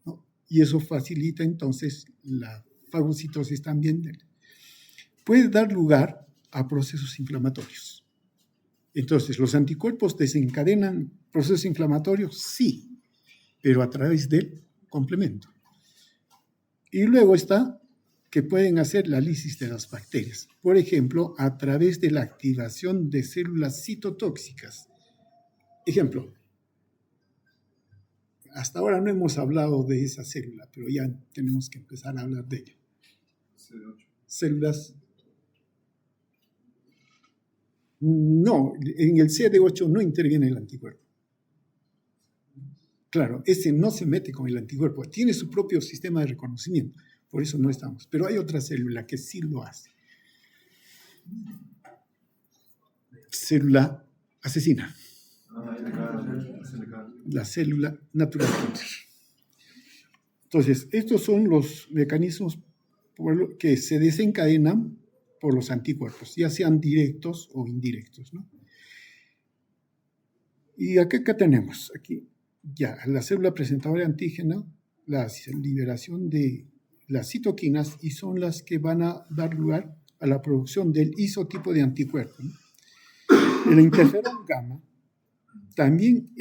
Speaker 1: ¿No? Y eso facilita entonces la fagocitosis también. Puede dar lugar a procesos inflamatorios. Entonces, ¿los anticuerpos desencadenan procesos inflamatorios? Sí, pero a través del complemento. Y luego está que pueden hacer la lisis de las bacterias. Por ejemplo, a través de la activación de células citotóxicas. Ejemplo, hasta ahora no hemos hablado de esa célula, pero ya tenemos que empezar a hablar de ella.
Speaker 3: CD8.
Speaker 1: Células. No, en el CD8 no interviene el anticuerpo. Claro, ese no se mete con el anticuerpo, tiene su propio sistema de reconocimiento, por eso no estamos. Pero hay otra célula que sí lo hace. Célula asesina. La célula natural killer. Entonces, estos son los mecanismos que se desencadenan por los anticuerpos, ya sean directos o indirectos, ¿no? Y acá tenemos, aquí ya la célula presentadora de antígeno, la liberación de las citoquinas, y son las que van a dar lugar a la producción del isotipo de anticuerpo, ¿no? El interferón gamma también,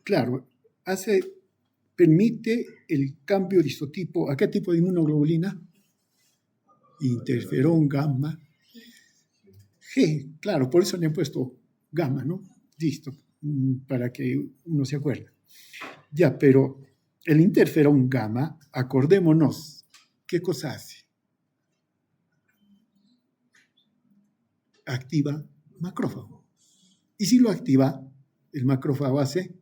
Speaker 1: claro, permite el cambio de isotipo. ¿A qué tipo de inmunoglobulina? Interferón gamma G, claro, por eso le han puesto gamma, ¿no? Listo, para que uno se acuerde. Ya, pero el interferón gamma, acordémonos, ¿qué cosa hace? Activa macrófago. Y si lo activa, el macrófago hace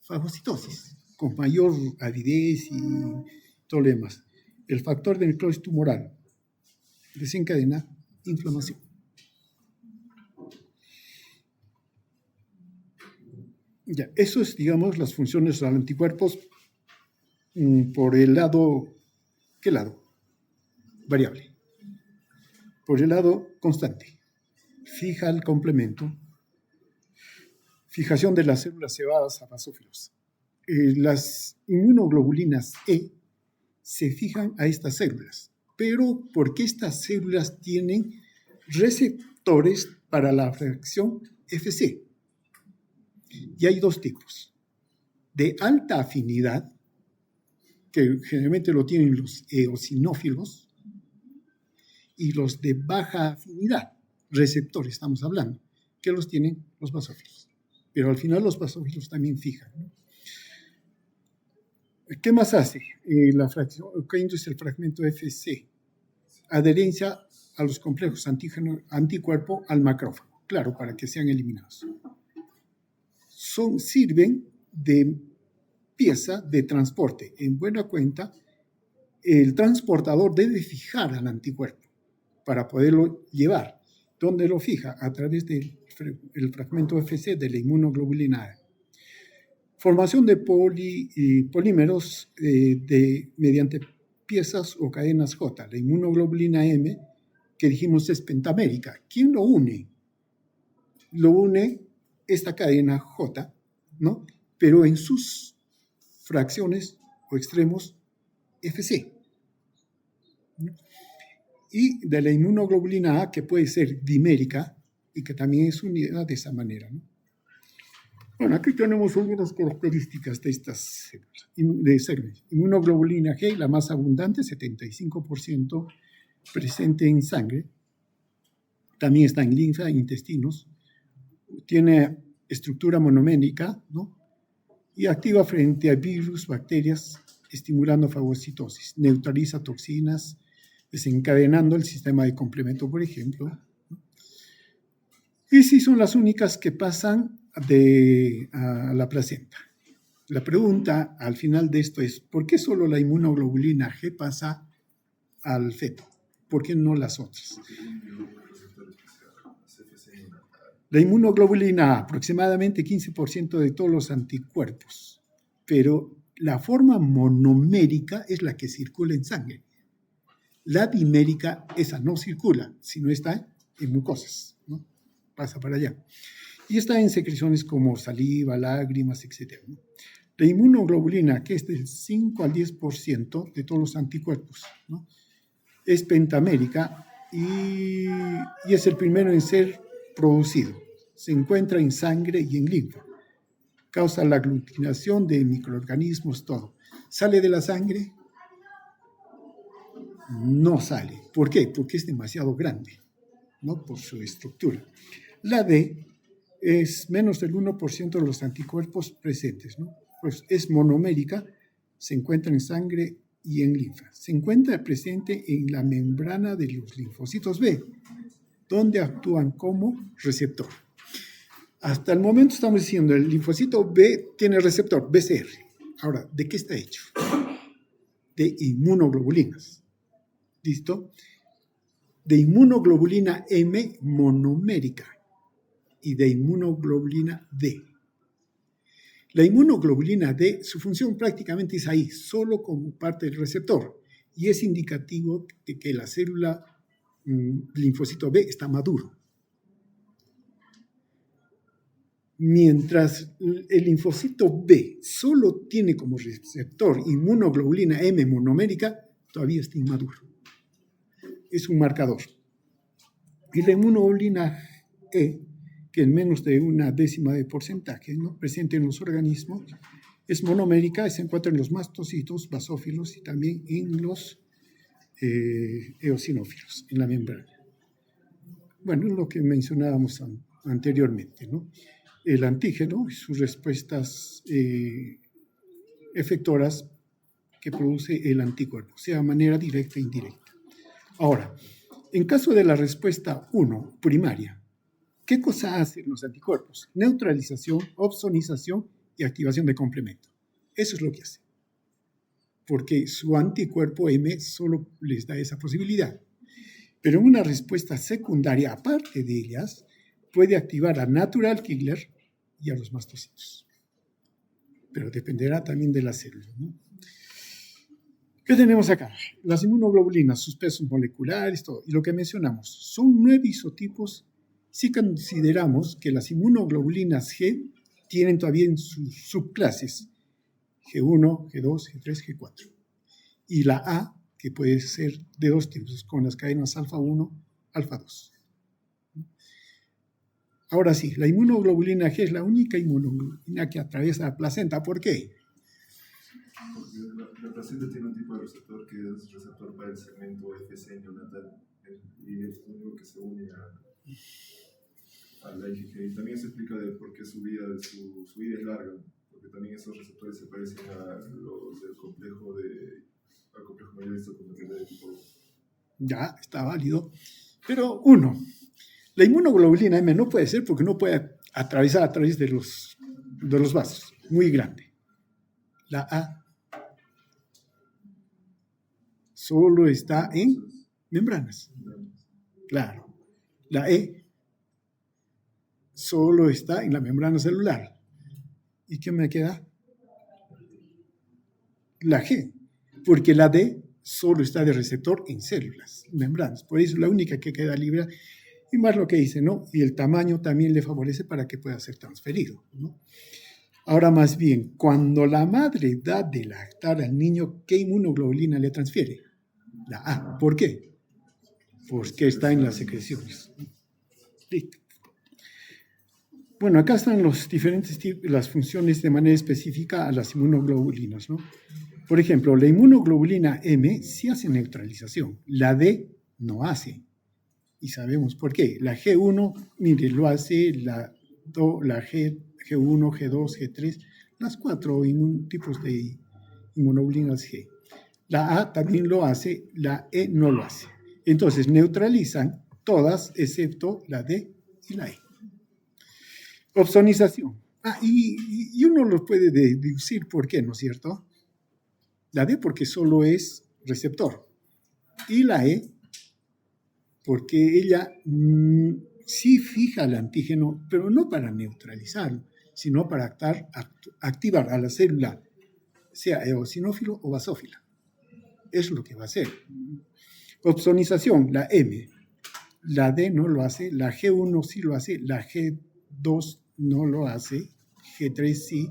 Speaker 1: fagocitosis, con mayor avidez y todo lo demás. El factor de necrosis tumoral desencadena inflamación. Ya, eso es, digamos, las funciones de los anticuerpos por el lado, ¿qué lado? Variable. Por el lado constante. Fija el complemento. Fijación de las células cebadas a basófilos. Las inmunoglobulinas E se fijan a estas células, pero porque estas células tienen receptores para la reacción Fc. Y hay dos tipos. De alta afinidad, que generalmente lo tienen los eosinófilos, y los de baja afinidad, receptores estamos hablando, que los tienen los basófilos. Pero al final los basófilos también fijan, ¿no? ¿Qué más hace la fracción? ¿Qué induce el fragmento Fc? Adherencia a los complejos antígeno-anticuerpo al macrófago, claro, para que sean eliminados. Sirven de pieza de transporte. En buena cuenta, el transportador debe fijar al anticuerpo para poderlo llevar. ¿Dónde lo fija? A través del fragmento Fc de la inmunoglobulina A. Formación de polímeros mediante piezas o cadenas J. La inmunoglobulina M, que dijimos es pentamérica. ¿Quién lo une? Lo une esta cadena J, ¿no? Pero en sus fracciones o extremos Fc. Y de la inmunoglobulina A, que puede ser dimérica y que también es unida de esa manera, ¿no? Bueno, aquí tenemos algunas características de estas células. Inmunoglobulina G, la más abundante, 75% presente en sangre. También está en linfa e intestinos. Tiene estructura monoménica, ¿no? Y activa frente a virus, bacterias, estimulando fagocitosis. Neutraliza toxinas, desencadenando el sistema de complemento, por ejemplo, ¿no? Y sí son las únicas que pasan a la placenta. La pregunta al final de esto es, ¿por qué solo la inmunoglobulina G pasa al feto? ¿Por qué no las otras? La inmunoglobulina A, aproximadamente 15% de todos los anticuerpos, pero la forma monomérica es la que circula en sangre. La dimérica, esa no circula, sino está en mucosas, ¿no? Pasa para allá. Y está en secreciones como saliva, lágrimas, etc., ¿no? La inmunoglobulina, que es del 5 al 10% de todos los anticuerpos, ¿no? Es pentamérica y es el primero en ser producido. Se encuentra en sangre y en linfa. Causa la aglutinación de microorganismos, todo. Sale de la sangre no sale. ¿Por qué? Porque es demasiado grande, ¿no? Por su estructura. La D es menos del 1% de los anticuerpos presentes, ¿no? Pues es monomérica, se encuentra en sangre y en linfa. Se encuentra presente en la membrana de los linfocitos B, donde actúan como receptor. Hasta el momento estamos diciendo el linfocito B tiene receptor, BCR. Ahora, ¿de qué está hecho? De inmunoglobulinas. ¿Listo? De inmunoglobulina M monomérica y de inmunoglobulina D. La inmunoglobulina D, su función prácticamente es ahí, solo como parte del receptor, y es indicativo de que la célula linfocito B está maduro. Mientras el linfocito B solo tiene como receptor inmunoglobulina M monomérica, todavía está inmaduro. Es un marcador. Y la inmunoglobulina E, que en menos de 1/10 de porcentaje, ¿no?, presente en los organismos, es monomérica y se encuentra en los mastocitos, basófilos y también en los eosinófilos, en la membrana. Bueno, es lo que mencionábamos anteriormente, ¿no? El antígeno y sus respuestas efectoras que produce el anticuerpo, sea de manera directa e indirecta. Ahora, en caso de la respuesta 1, primaria, ¿qué cosa hacen los anticuerpos? Neutralización, opsonización y activación de complemento. Eso es lo que hace. Porque su anticuerpo M solo les da esa posibilidad. Pero una respuesta secundaria, aparte de ellas, puede activar a natural killer y a los mastocitos. Pero dependerá también de la célula, ¿no? ¿Qué tenemos acá? Las inmunoglobulinas, sus pesos moleculares, todo. Y lo que mencionamos, son 9 isotipos si consideramos que las inmunoglobulinas G tienen todavía en sus subclases G1, G2, G3, G4. Y la A, que puede ser de 2 tipos, con las cadenas alfa 1, alfa 2. Ahora sí, la inmunoglobulina G es la única inmunoglobulina que atraviesa la placenta. ¿Por qué?
Speaker 3: Porque la placenta tiene un tipo de receptor que es receptor para el segmento FC neonatal y es lo único que se une a la IgG. Y también se explica de por qué su vida es larga, porque también esos receptores se parecen a los del complejo mayorista de tipo 1.
Speaker 1: Ya, está válido. Pero uno, la inmunoglobulina M no puede ser porque no puede atravesar a través de los vasos, muy grande. La A solo está en membranas. Claro. La E solo está en la membrana celular. ¿Y qué me queda? La G, porque la D solo está de receptor en células, membranas. Por eso es la única que queda libre. Y más lo que dice, ¿no? Y el tamaño también le favorece para que pueda ser transferido, ¿no? Ahora más bien, cuando la madre da de lactar al niño, ¿qué inmunoglobulina le transfiere? La A. ¿Por qué? Porque está en las secreciones. Listo. Bueno, acá están los diferentes tipos, las funciones de manera específica a las inmunoglobulinas, ¿no? Por ejemplo, la inmunoglobulina M sí hace neutralización, la D no hace. Y sabemos por qué. La G1, mire, lo hace, la G1, G2, G3, las 4 tipos de inmunoglobulinas G. La A también lo hace, la E no lo hace. Entonces, neutralizan todas excepto la D y la E. Opsonización. Y uno lo puede deducir por qué, ¿no es cierto? La D porque solo es receptor. Y la E porque ella sí fija el antígeno, pero no para neutralizarlo, sino para activar a la célula, sea eosinófilo o basófila. Eso es lo que va a hacer. Opsonización, la M. La D no lo hace, la G1 sí lo hace, la G2 no lo hace, G3 sí,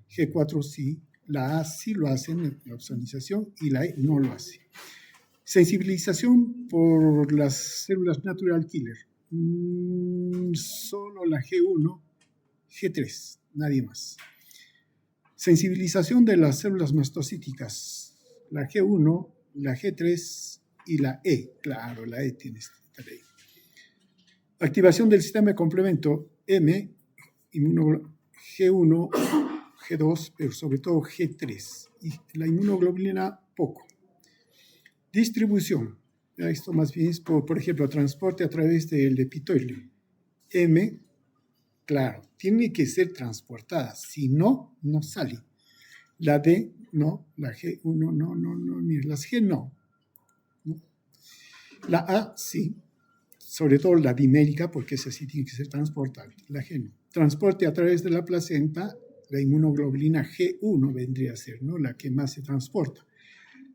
Speaker 1: G4 sí, la A sí lo hace en la opsonización y la E no lo hace. Sensibilización por las células natural killer. Solo la G1, G3, nadie más. Sensibilización de las células mastocíticas. La G1, la G3 y la E. Claro, la E tiene esta ley. Activación del sistema de complemento M, G1, G2, pero sobre todo G3. Y la inmunoglobulina poco. Distribución. Esto más bien es, por ejemplo, transporte a través del epitelio. M, claro, tiene que ser transportada. Si no, no sale. La D, no. La G1, no. Mira, las G no. La A, sí. Sobre todo la dimérica, porque esa sí tiene que ser transportable. La G no. Transporte a través de la placenta, la inmunoglobulina G1 vendría a ser, ¿no? La que más se transporta.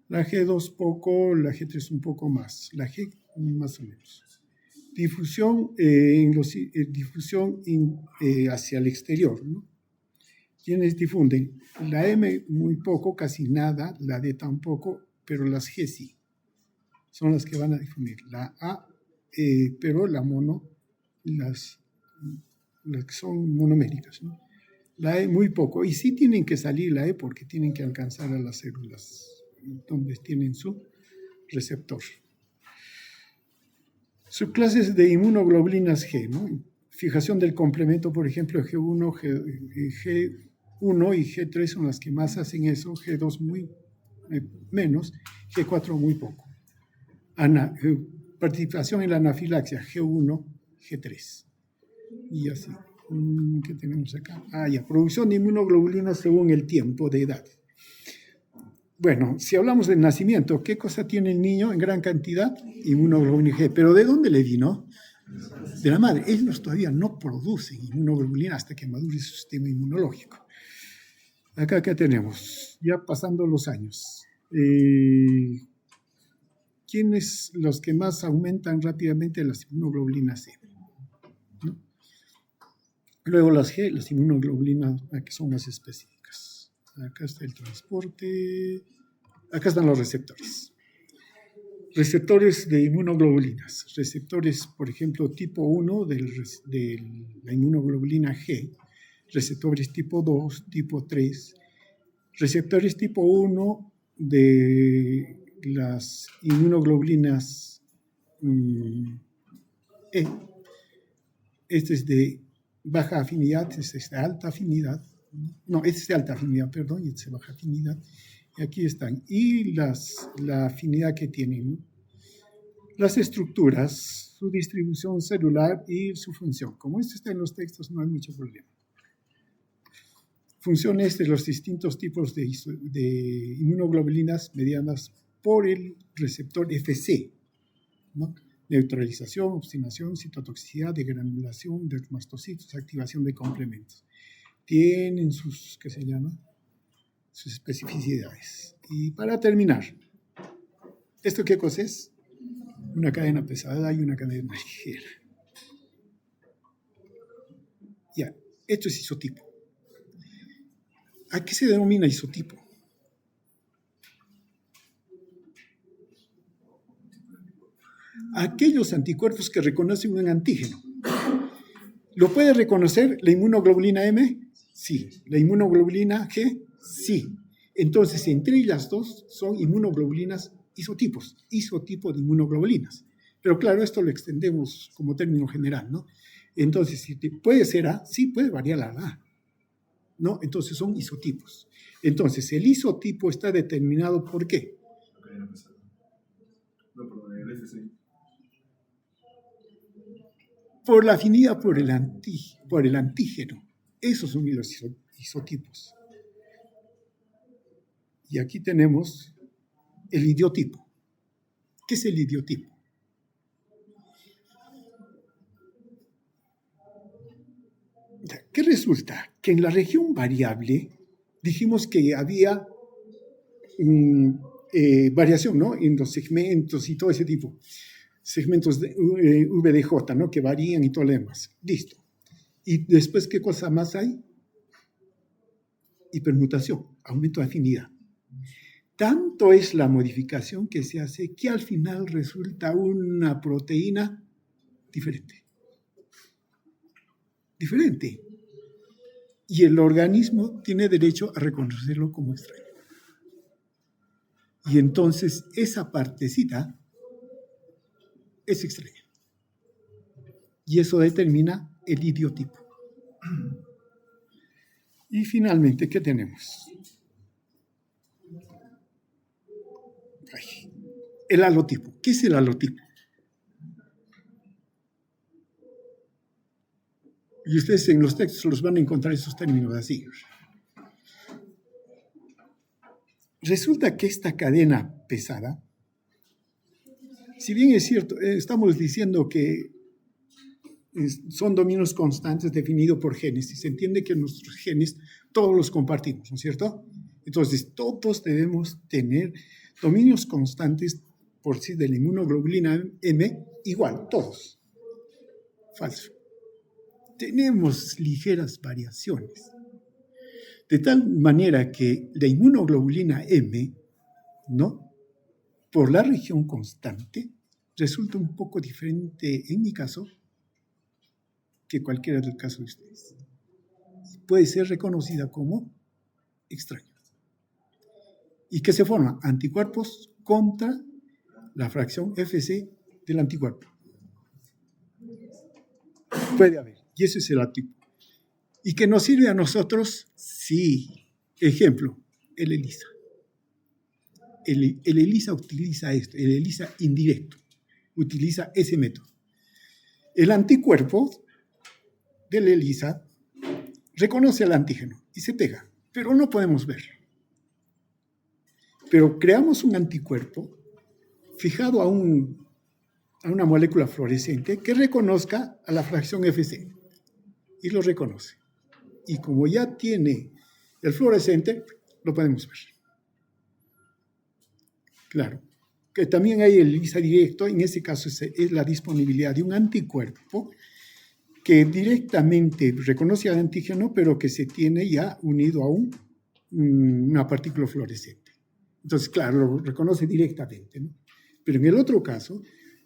Speaker 1: La G2 poco, la G3 un poco más. La G más o menos. Difusión, hacia el exterior, ¿no? ¿Quiénes difunden? La M muy poco, casi nada. La D tampoco, pero las G sí. Son las que van a difundir. La A, pero la mono, las que son monoméricas, ¿no? La E muy poco. Y sí tienen que salir la E porque tienen que alcanzar a las células donde tienen su receptor. Subclases de inmunoglobulinas G, ¿no? Fijación del complemento, por ejemplo, G1, G1 y G3 son las que más hacen eso, G2 menos, G4 muy poco. Participación en la anafilaxia, G1, G3. Y así. ¿Qué tenemos acá? Ya. Producción de inmunoglobulinas según el tiempo de edad. Bueno, si hablamos del nacimiento, ¿qué cosa tiene el niño en gran cantidad? Inmunoglobulina G. ¿Pero de dónde le vino? De la madre. Ellos todavía no producen inmunoglobulina hasta que madure su sistema inmunológico. Acá, ¿qué tenemos? Ya pasando los años. ¿Quiénes los que más aumentan rápidamente las inmunoglobulinas C? ¿No? Luego las G, las inmunoglobulinas que son más específicas. Acá está el transporte. Acá están los receptores. Receptores de inmunoglobulinas. Receptores, por ejemplo, tipo 1 de la inmunoglobulina G. Receptores tipo 2, tipo 3. Receptores tipo 1 de las inmunoglobulinas E. Este es de baja afinidad, este es de alta afinidad. No, este es de alta afinidad, perdón, y este es de baja afinidad. Y aquí están. Y la afinidad que tienen, ¿no? Las estructuras, su distribución celular y su función. Como esto está en los textos, no hay mucho problema. Funciones de los distintos tipos de inmunoglobulinas mediadas por el receptor FC, ¿no? Neutralización, obstinación, citotoxicidad, degranulación de mastocitos, activación de complementos. Tienen sus, ¿qué se llama? Sus especificidades. Y para terminar, ¿esto qué cosa es? Una cadena pesada y una cadena ligera. Ya, esto es isotipo. ¿A qué se denomina isotipo? Aquellos anticuerpos que reconocen un antígeno. ¿Lo puede reconocer la inmunoglobulina M? Sí. ¿La inmunoglobulina G? Sí. Entonces, entre las dos son inmunoglobulinas isotipos, isotipo de inmunoglobulinas. Pero claro, esto lo extendemos como término general, ¿no? Entonces, si puede ser A, sí puede variar la A, ¿no? Entonces son isotipos. Entonces, el isotipo está determinado ¿por qué?
Speaker 3: No, perdón, el FC.
Speaker 1: Por la afinidad por el antígeno. Esos son los isotipos. Y aquí tenemos el idiotipo. ¿Qué es el idiotipo? ¿Qué resulta? Que en la región variable dijimos que había variación, ¿no? En los segmentos y todo ese tipo. Segmentos de VDJ, ¿no? Que varían y todo lo demás. Listo. ¿Y después qué cosa más hay? Hipermutación, aumento de afinidad. Tanto es la modificación que se hace que al final resulta una proteína diferente. Diferente. Y el organismo tiene derecho a reconocerlo como extraño. Y entonces esa partecita es extraña. Y eso determina el idiotipo. Y finalmente, ¿qué tenemos? El halotipo. ¿Qué es el halotipo? Y ustedes en los textos los van a encontrar esos términos así. Resulta que esta cadena pesada, si bien es cierto, estamos diciendo que son dominios constantes definidos por genes, y se entiende que nuestros genes todos los compartimos, ¿no es cierto? Entonces, todos debemos tener dominios constantes por sí de la inmunoglobulina M igual, todos. Falso. Tenemos ligeras variaciones. De tal manera que la inmunoglobulina M, ¿no?, por la región constante, resulta un poco diferente en mi caso que cualquiera del caso de ustedes. Puede ser reconocida como extraña. ¿Y qué se forma? Anticuerpos contra la fracción FC del anticuerpo. Puede haber, y ese es el halotipo. ¿Y que nos sirve a nosotros? Sí. Ejemplo, el ELISA. El ELISA utiliza esto, el ELISA indirecto, utiliza ese método. El anticuerpo del ELISA reconoce al antígeno y se pega, pero no podemos verlo. Pero creamos un anticuerpo fijado a una molécula fluorescente que reconozca a la fracción FC y lo reconoce. Y como ya tiene el fluorescente, lo podemos ver. Claro, que también hay el ELISA directo, en este caso es la disponibilidad de un anticuerpo que directamente reconoce al antígeno, pero que se tiene ya unido a una partícula fluorescente. Entonces, claro, lo reconoce directamente, ¿no? Pero en el otro caso,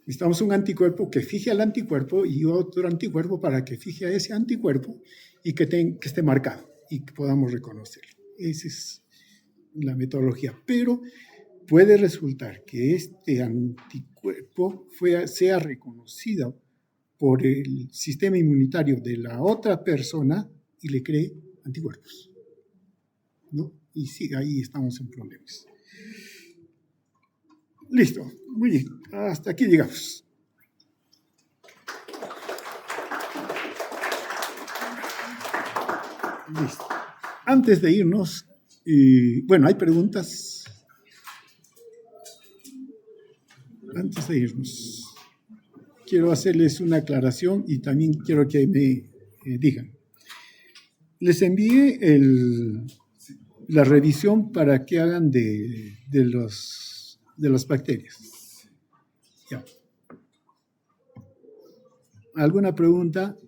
Speaker 1: necesitamos un anticuerpo que fije al anticuerpo y otro anticuerpo para que fije a ese anticuerpo y que esté marcado y que podamos reconocerlo. Esa es la metodología. Pero puede resultar que este anticuerpo sea reconocido por el sistema inmunitario de la otra persona y le cree anticuerpos, ¿no? Y sí, ahí estamos en problemas. Listo, muy bien, hasta aquí llegamos. Listo. Antes de irnos, bueno, ¿hay preguntas? Antes de irnos, quiero hacerles una aclaración y también quiero que me digan. Les envié la revisión para que hagan de las bacterias. Ya. ¿Alguna pregunta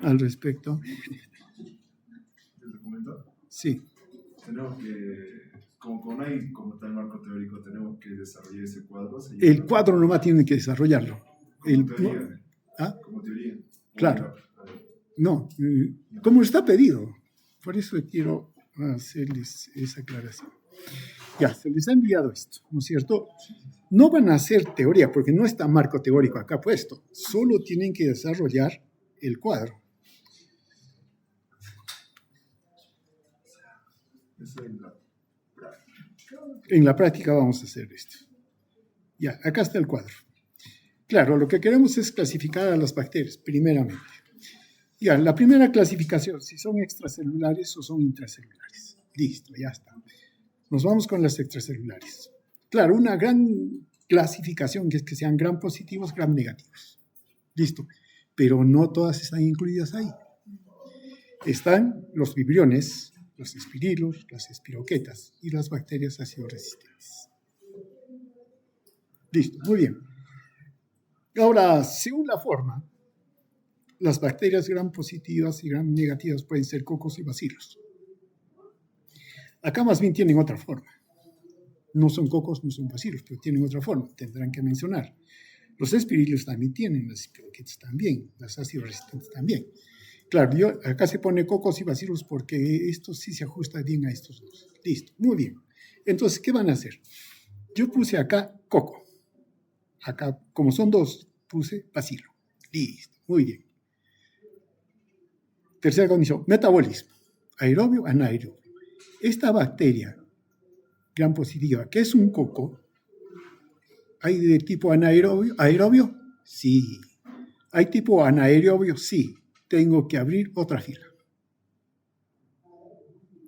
Speaker 1: al respecto?
Speaker 3: ¿El documento?
Speaker 1: Sí.
Speaker 3: Tenemos que, como no hay como tal marco teórico, tenemos que desarrollar ese cuadro.
Speaker 1: El cuadro nomás tienen que desarrollarlo.
Speaker 3: Como teoría.
Speaker 1: No, ¿ah?
Speaker 3: Como teoría.
Speaker 1: Claro. No, como está pedido. Por eso quiero hacerles esa aclaración. Ya, se les ha enviado esto, ¿no es cierto? No van a hacer teoría, porque no está marco teórico acá puesto. Solo tienen que desarrollar el cuadro.
Speaker 3: Eso en la práctica.
Speaker 1: En la práctica vamos a hacer esto. Ya, acá está el cuadro. Claro, lo que queremos es clasificar a las bacterias, primeramente. Ya, la primera clasificación, si son extracelulares o son intracelulares. Listo, ya está. Nos vamos con las extracelulares. Claro, una gran clasificación es que sean gram positivos, gram negativos. Listo. Pero no todas están incluidas ahí. Están los vibriones, los espirilos, las espiroquetas y las bacterias ácido resistentes. Listo, muy bien. Ahora, según la forma, las bacterias gram positivas y gram negativas pueden ser cocos y bacilos. Acá más bien tienen otra forma. No son cocos, no son bacilos, pero tienen otra forma. Tendrán que mencionar. Los espirilos también tienen, las espiroquetas también, las ácidos resistentes también. Claro, acá se pone cocos y bacilos porque esto sí se ajusta bien a estos dos. Listo, muy bien. Entonces, ¿qué van a hacer? Yo puse acá coco. Acá, como son dos, puse bacilo. Listo, muy bien. Tercera condición, metabolismo. Aerobio, anaerobio. Esta bacteria gram positiva, que es un coco, ¿hay de tipo anaerobio? ¿Aerobio? Sí. ¿Hay tipo anaerobio? Sí. Tengo que abrir otra fila.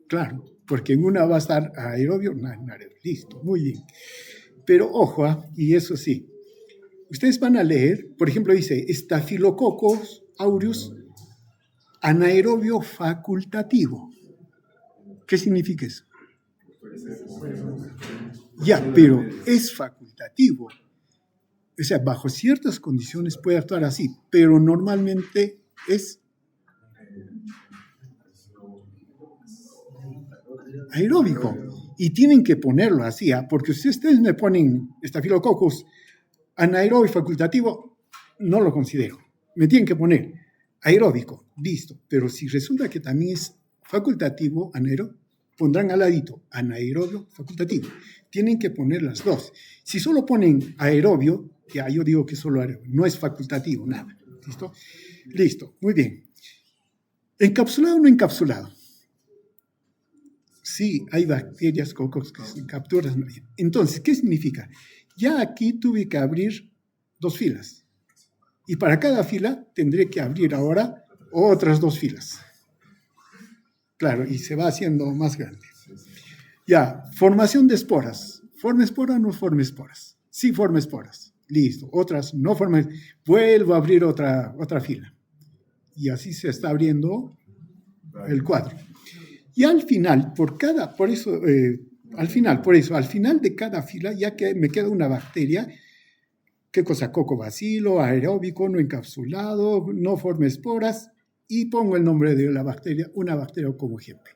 Speaker 1: Claro, porque en una va a estar aerobio, anaerobio. Listo, muy bien. Pero ojo, y eso sí, ustedes van a leer, por ejemplo, dice Staphylococcus aureus anaerobio facultativo. ¿Qué significa eso? Ya, pero es facultativo. O sea, bajo ciertas condiciones puede actuar así, pero normalmente es aeróbico. Y tienen que ponerlo así, porque si ustedes me ponen Staphylococcus anaerobio facultativo, no lo considero. Me tienen que poner aeróbico, listo. Pero si resulta que también es facultativo, anaerobio, pondrán al ladito anaerobio facultativo. Tienen que poner las dos. Si solo ponen aerobio, ya yo digo que solo aerobio, no es facultativo, nada. ¿Listo? Listo, muy bien. ¿Encapsulado o no encapsulado? Sí, hay bacterias cocos que se capturan. Entonces, ¿qué significa? Ya aquí tuve que abrir 2 filas. Y para cada fila tendré que abrir ahora otras 2 filas. Claro, y se va haciendo más grande. Ya, formación de esporas. ¿Forma espora o no forma esporas? Sí, forma esporas. Listo. Otras no forman. Vuelvo a abrir otra fila. Y así se está abriendo el cuadro. Y al final, al final de cada fila, ya que me queda una bacteria, ¿qué cosa? Cocobacilo, aeróbico, no encapsulado, no forma esporas, y pongo el nombre de la bacteria, una bacteria como ejemplo.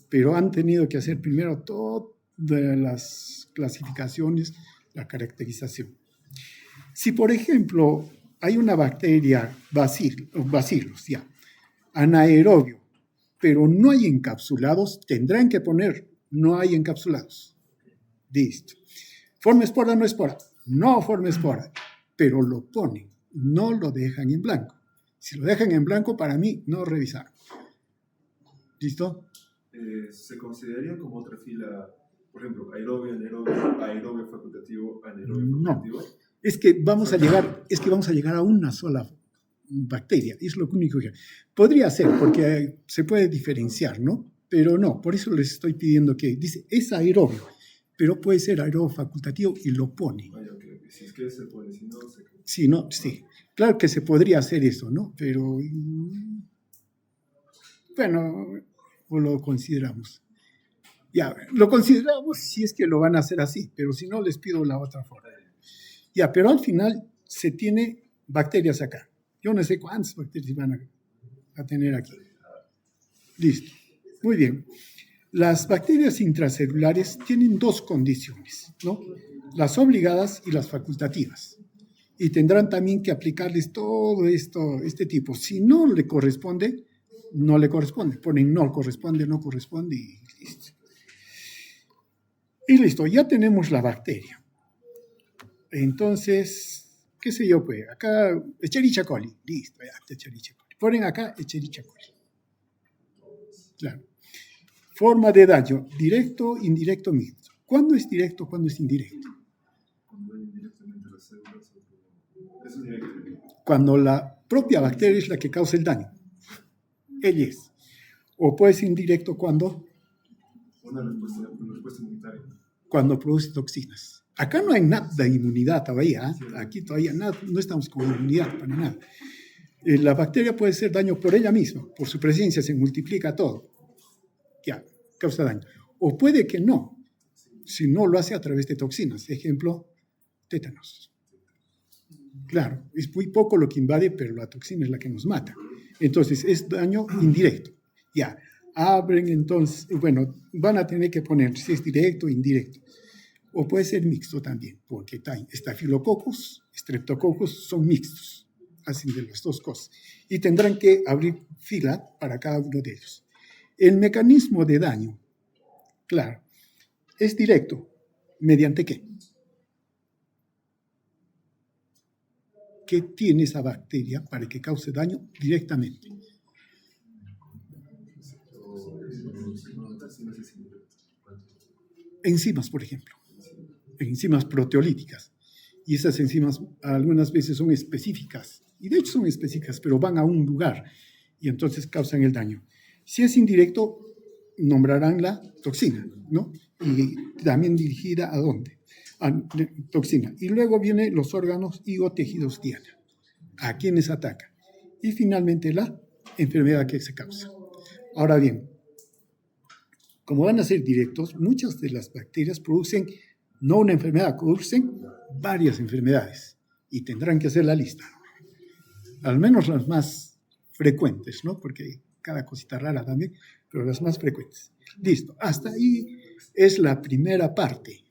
Speaker 1: Pero han tenido que hacer primero todas las clasificaciones, la caracterización. Si, por ejemplo, hay una bacteria, bacilos, ya, anaerobio, pero no hay encapsulados, tendrán que poner no hay encapsulados. Listo. ¿Forma espora o no espora? No forma espora, pero lo ponen, no lo dejan en blanco. Si lo dejan en blanco, para mí, no revisaron. ¿Listo?
Speaker 3: ¿Se consideraría como otra fila, por ejemplo, aerobio, anaerobio, aerobio facultativo, anaerobio facultativo?
Speaker 1: No, es que vamos a llegar a una sola bacteria, es lo único que podría ser, porque se puede diferenciar, ¿no? Pero no, por eso les estoy pidiendo que, dice, es aerobio, pero puede ser aerobio facultativo y lo pone.
Speaker 3: Okay. Si es que se pone, si no, se...
Speaker 1: Sí, no, sí. Claro que se podría hacer eso, ¿no? Pero, bueno, lo consideramos. Ya, lo consideramos si es que lo van a hacer así, pero si no, les pido la otra forma. Ya, pero al final se tiene bacterias acá. Yo no sé cuántas bacterias van a tener aquí. Listo. Muy bien. Las bacterias intracelulares tienen 2 condiciones, ¿no? Las obligadas y las facultativas. Y tendrán también que aplicarles todo este tipo. Si no le corresponde, no le corresponde. Ponen no corresponde y listo. Y listo, ya tenemos la bacteria. Entonces, qué sé yo, pues, acá, Escherichia coli. Listo, ya, Escherichia coli. Ponen acá Escherichia coli. Claro. Forma de daño, directo, indirecto, mixto. ¿Cuándo es directo, cuándo es indirecto?
Speaker 3: Cuando hay indirectamente las células. Eso es directo.
Speaker 1: Cuando la propia bacteria es la que causa el daño. Ella es. O puede ser indirecto cuando
Speaker 3: Una respuesta inmunitaria.
Speaker 1: Cuando produce toxinas. Acá no hay nada de inmunidad todavía. ¿Eh? Aquí todavía nada, no estamos con inmunidad para nada. La bacteria puede hacer daño por ella misma, por su presencia se multiplica todo. Ya, causa daño. O puede que no, si no lo hace a través de toxinas. Ejemplo, tétanos. Claro, es muy poco lo que invade, pero la toxina es la que nos mata. Entonces, es daño indirecto. Ya, abren entonces, bueno, van a tener que poner si es directo o indirecto. O puede ser mixto también, porque Staphylococcus, Streptococcus son mixtos, hacen de las 2 cosas. Y tendrán que abrir fila para cada uno de ellos. El mecanismo de daño, claro, es directo. ¿Mediante qué? que tiene esa bacteria para que cause daño directamente. Enzimas, por ejemplo, enzimas proteolíticas. Y esas enzimas algunas veces son específicas, y de hecho son específicas, pero van a un lugar y entonces causan el daño. Si es indirecto, nombrarán la toxina, ¿no? Y también dirigida ¿a dónde? A toxina. Y luego vienen los órganos y o tejidos diana, a quienes ataca. Y finalmente la enfermedad que se causa. Ahora bien, como van a ser directos, muchas de las bacterias producen no una enfermedad, producen varias enfermedades y tendrán que hacer la lista. Al menos las más frecuentes, ¿no? Porque hay cada cosita rara también, pero las más frecuentes. Listo, hasta ahí es la primera parte,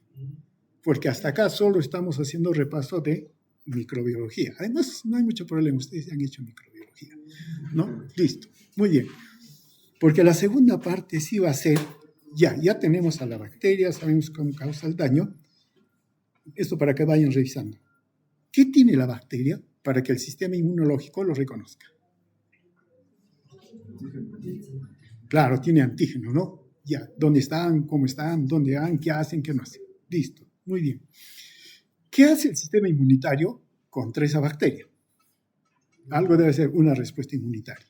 Speaker 1: porque hasta acá solo estamos haciendo repaso de microbiología. Además, no hay mucho problema, ustedes ya han hecho microbiología, ¿no? Listo, muy bien. Porque la segunda parte sí va a ser, ya tenemos a la bacteria, sabemos cómo causa el daño. Esto para que vayan revisando. ¿Qué tiene la bacteria para que el sistema inmunológico lo reconozca? Claro, tiene antígeno, ¿no? Ya, ¿dónde están? ¿Cómo están? ¿Dónde van? ¿Qué hacen? ¿Qué no hacen? Listo, muy bien. ¿Qué hace el sistema inmunitario contra esa bacteria? Algo debe ser una respuesta inmunitaria.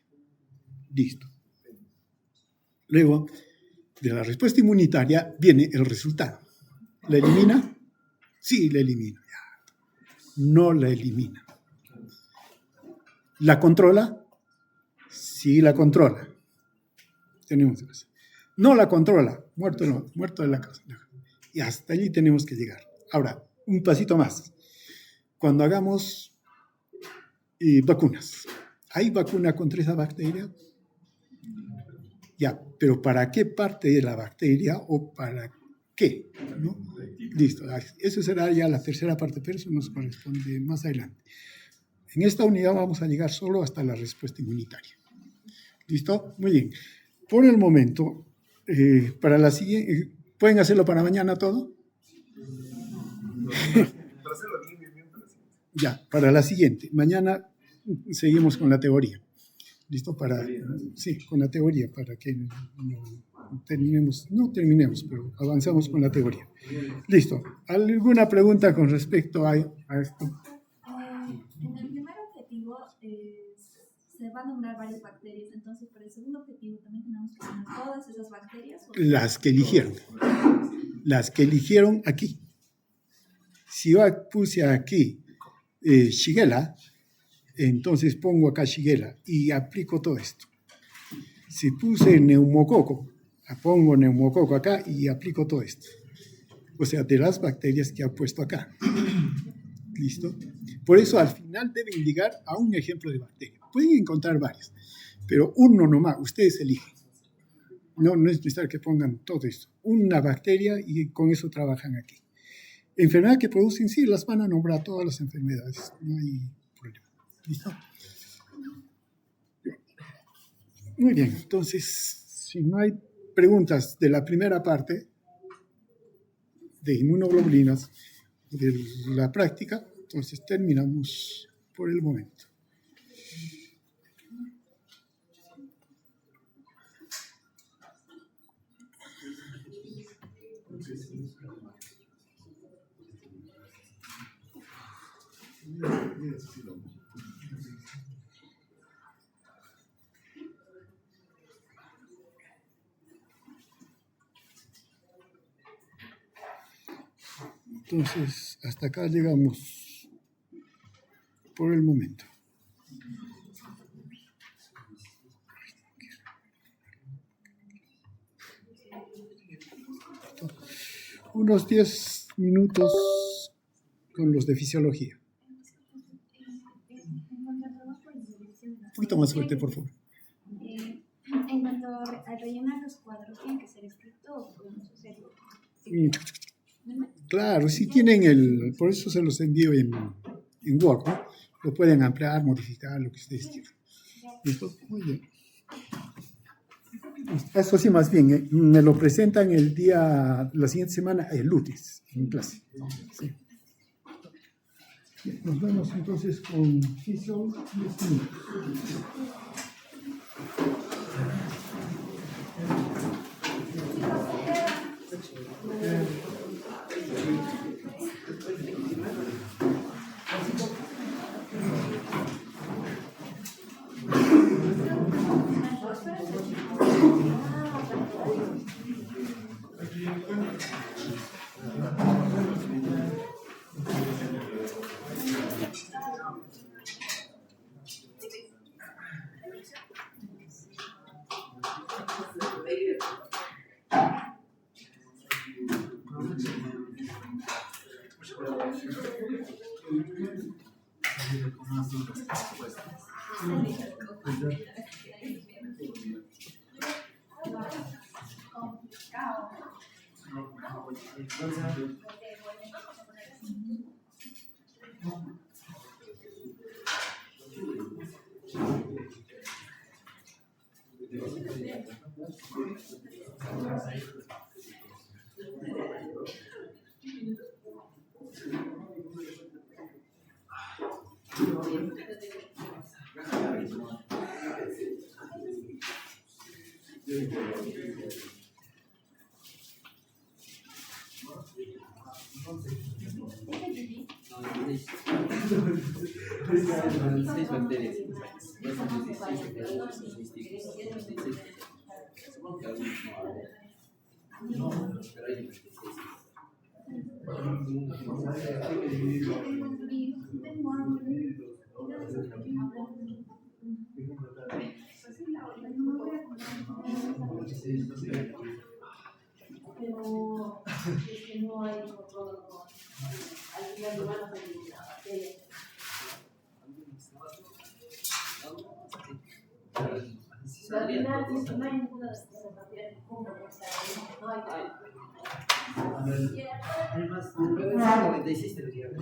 Speaker 1: Listo. Luego, de la respuesta inmunitaria viene el resultado. ¿La elimina? Sí, la elimina. No la elimina. ¿La controla? Sí, la controla. Tenemos eso. No la controla. Muerto de la causa. Y hasta allí tenemos que llegar. Ahora, un pasito más. Cuando hagamos vacunas, ¿hay vacuna contra esa bacteria? Ya, pero ¿para qué parte de la bacteria o para qué? ¿No? Listo, eso será ya la tercera parte, pero eso nos corresponde más adelante. En esta unidad vamos a llegar solo hasta la respuesta inmunitaria. ¿Listo? Muy bien. Por el momento, para la siguiente, ¿pueden hacerlo para mañana todo? Ya, para la siguiente. Mañana seguimos con la teoría. ¿Listo? Sí, con la teoría, para que no terminemos, pero avanzamos con la teoría. Listo. ¿Alguna pregunta con respecto a esto?
Speaker 2: En el primer objetivo se van a nombrar varias bacterias, entonces para el segundo objetivo también tenemos que nombrar todas esas bacterias.
Speaker 1: Las que eligieron. Las que eligieron aquí. Si yo puse aquí Shigella, entonces pongo acá Shigella y aplico todo esto. Si puse neumococo, pongo neumococo acá y aplico todo esto. O sea, de las bacterias que ha puesto acá. ¿Listo? Por eso al final deben llegar a un ejemplo de bacteria. Pueden encontrar varias, pero uno nomás, ustedes eligen. No es necesario que pongan todo esto. Una bacteria y con eso trabajan aquí. Enfermedades que producen, sí, las van a nombrar todas las enfermedades. No hay problema. ¿Listo? Muy bien, entonces, si no hay preguntas de la primera parte de inmunoglobulinas, de la práctica, entonces terminamos por el momento. Entonces, hasta acá llegamos por el momento. Unos 10 minutos con los de fisiología. Un poquito más fuerte, por favor.
Speaker 2: En cuanto a rellenar los cuadros, ¿tienen que ser escrito o podemos hacerlo?
Speaker 1: Claro, si tienen por eso se los envío en Word, ¿no? Lo pueden ampliar, modificar, lo que ustedes quieran. ¿Listo? Muy bien. Eso sí, más bien, me lo presentan la siguiente semana, el lunes, en clase. Sí. Nos vemos entonces con Fission 10 minutos.
Speaker 2: Pero es que no hay control con actividad humana de la materia. Al final, no hay ninguna de estas materias que cumpla con esta ley. No hay.
Speaker 4: Además, 96 debería haber.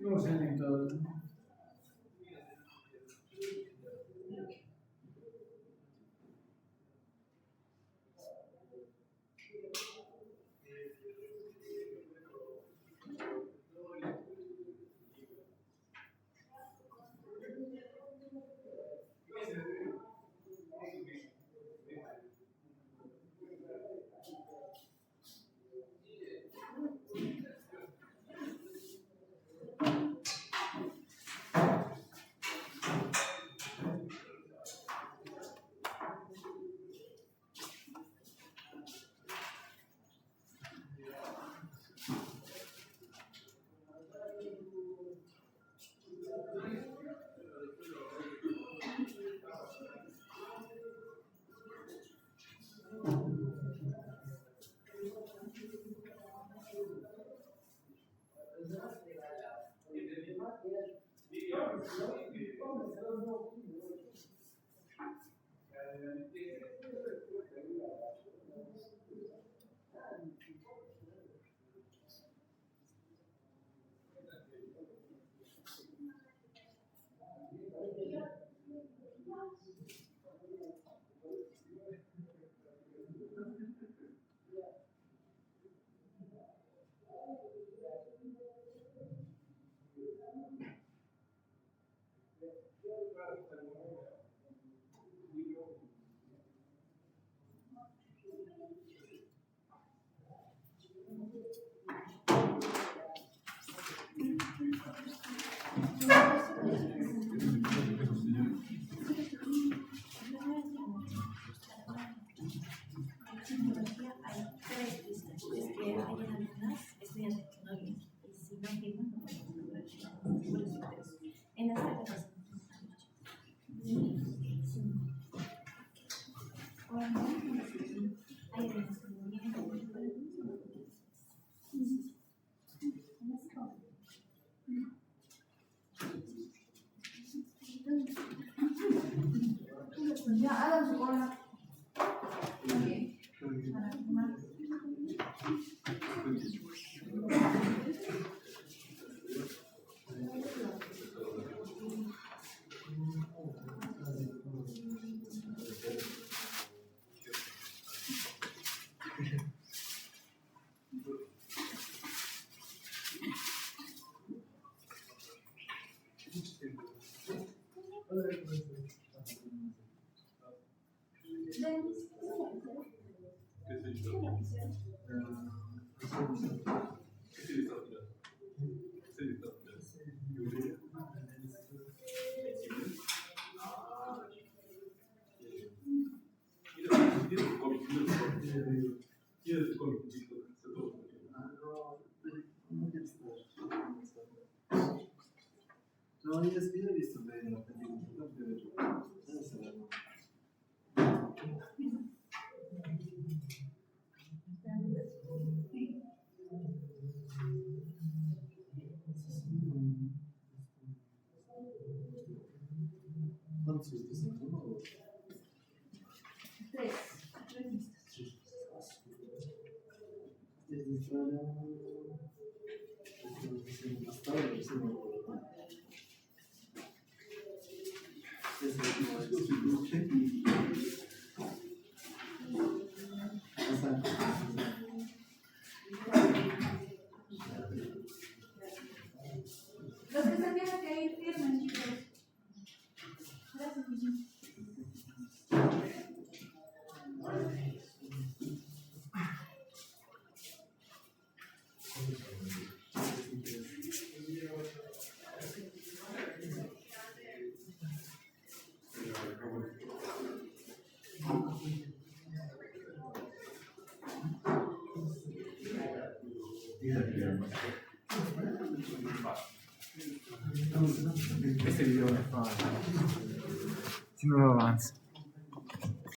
Speaker 4: No sé ni todo.
Speaker 2: para firmar.
Speaker 5: No, ya he visto de la película, pero ¿cuántos vistos en uno?
Speaker 2: Tres listas. Los que se tienen que ir firmen, chicos. Gracias, Guillermo.
Speaker 6: Este video no es para... Si no lo avanza.